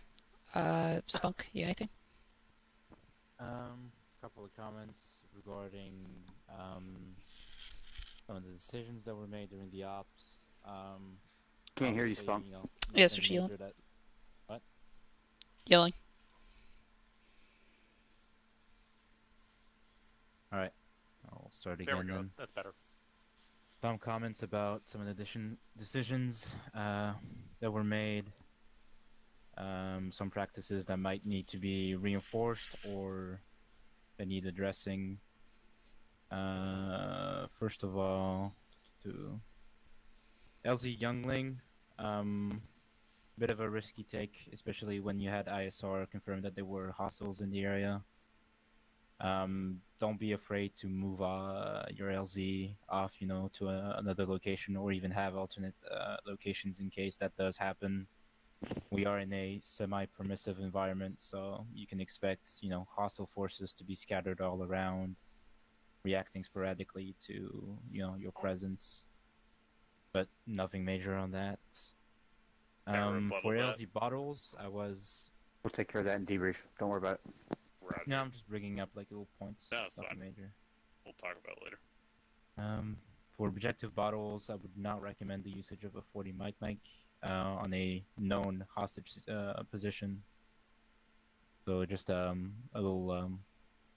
Spunk, you got anything? Couple of comments regarding some of the decisions that were made during the ops. Can't hear you, obviously, Spunk. You know, Yes, nothing you're major that- What? Yelling. Alright, I'll start There again we go. then. That's better. Some comments about some of the decisions that were made. Some practices that might need to be reinforced or that need addressing. First of all, to LZ Youngling, bit of a risky take, especially when you had ISR confirm that there were hostiles in the area. Don't be afraid to move your LZ off, you know, to another location, or even have alternate locations in case that does happen. We are in a semi-permissive environment, so you can expect, you know, hostile forces to be scattered all around, reacting sporadically to, you know, your presence. But nothing major on that. For LZ bottles, We'll take care of that in debrief. Don't worry about it. Roger. No, I'm just bringing up like little points. No, it's Nothing fine. major. We'll talk about it later. For objective bottles, I would not recommend the usage of a 40 mic on a known hostage position. So just a little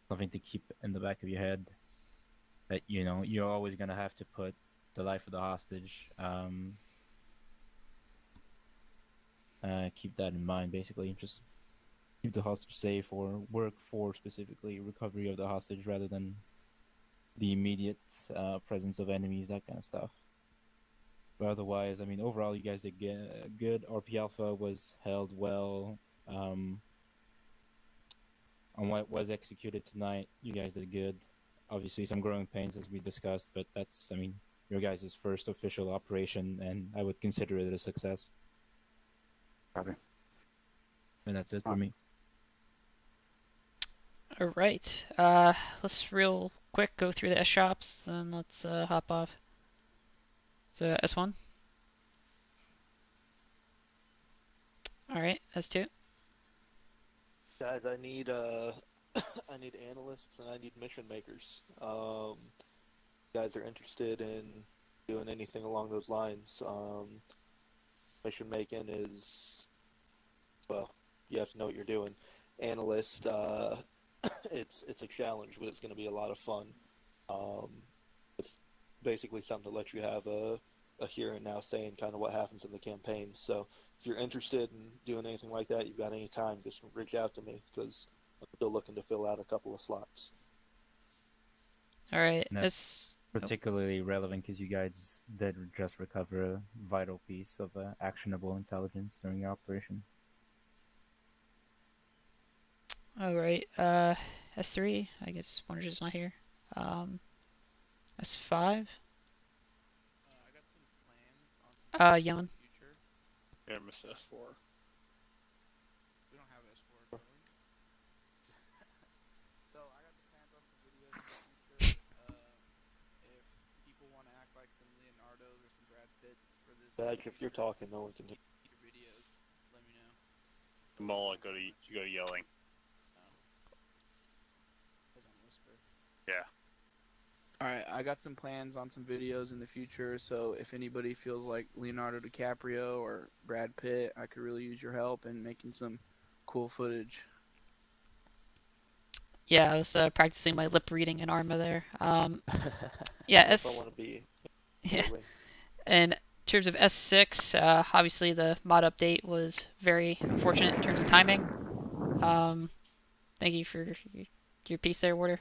something to keep in the back of your head, that, you know, you're always gonna have to put the life of the hostage. Keep that in mind. Basically, just keep the hostage safe, or work for specifically recovery of the hostage rather than the immediate presence of enemies, that kind of stuff. But otherwise, I mean, overall, you guys did good. RP Alpha was held well. On what was executed tonight, you guys did good. Obviously, some growing pains, as we discussed, but that's, I mean, your guys' first official operation, and I would consider it a success. Copy. And that's it for me. All right. Let's real quick go through the S shops, then let's hop off. So S1. All right, S2. Guys, I need I need analysts and I need mission makers. You guys are interested in doing anything along those lines? Mission making is, well, you have to know what you're doing. Analyst, it's a challenge, but it's going to be a lot of fun. It's basically something to let you have a here and now say in kind of what happens in the campaign. So if you're interested in doing anything like that, you've got any time, just reach out to me, because I'm still looking to fill out a couple of slots. All right. And that's particularly relevant because you guys did just recover a vital piece of actionable intelligence during your operation. All right. S3. I guess Wonder's not here. S5. Yon. Yeah, Miss S4. We don't have S4. So I got the plans on some videos in the future. If people want to act like some Leonardos or some Brad Pitts for this. If you're talking, no one can hear. Videos, let me know. Mullet, you go yelling. Yeah. Alright, I got some plans on some videos in the future, so if anybody feels like Leonardo DiCaprio or Brad Pitt, I could really use your help in making some cool footage. Yeah, I was practicing my lip reading in Arma there. Yeah, I want to be. Yeah. And in terms of S6, obviously the mod update was very unfortunate in terms of timing. Thank you for your piece there, Warder.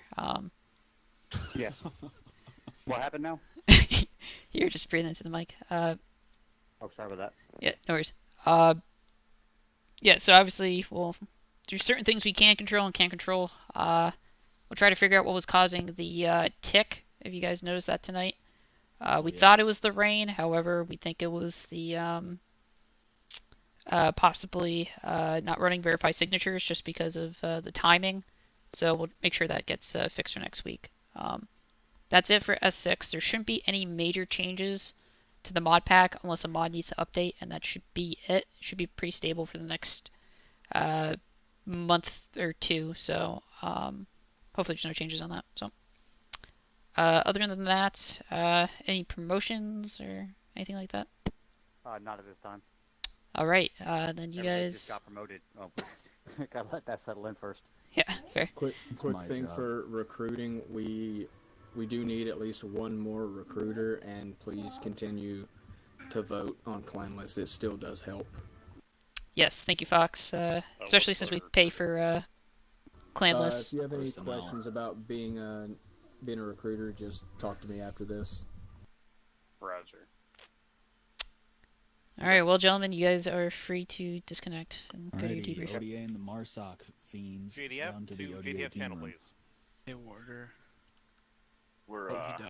Yes. What happened now? You're just breathing into the mic. Oh, sorry about that. Yeah, no worries. Yeah, so obviously we'll do certain things we can control and can't control. We'll try to figure out what was causing the tick, if you guys noticed that tonight. We thought it was the rain, however, we think it was the possibly not running verified signatures just because of the timing. So we'll make sure that gets fixed for next week. That's it for S6. There shouldn't be any major changes to the mod pack unless a mod needs to update, and that should be it. It should be pretty stable for the next month or two. So hopefully there's no changes on that. So other than that, any promotions or anything like that? Not at this time. All right, then you Everybody guys just got promoted. Oh, gotta let that settle in first. Yeah, fair. Quick my thing job. for recruiting. We do need at least one more recruiter, and please continue to vote on clan lists. It still does help. Yes, thank you, Fox. Especially since we pay for clan lists. If you have any Personnel. questions about being a recruiter, just talk to me after this. Roger. All right, well, gentlemen, you guys are free to disconnect and go to your Alrighty, debrief. ODA and the MARSOC fiends JDF down to the to ODA JDF team channel, room. please. Hey, Warder. We're Oh, he died.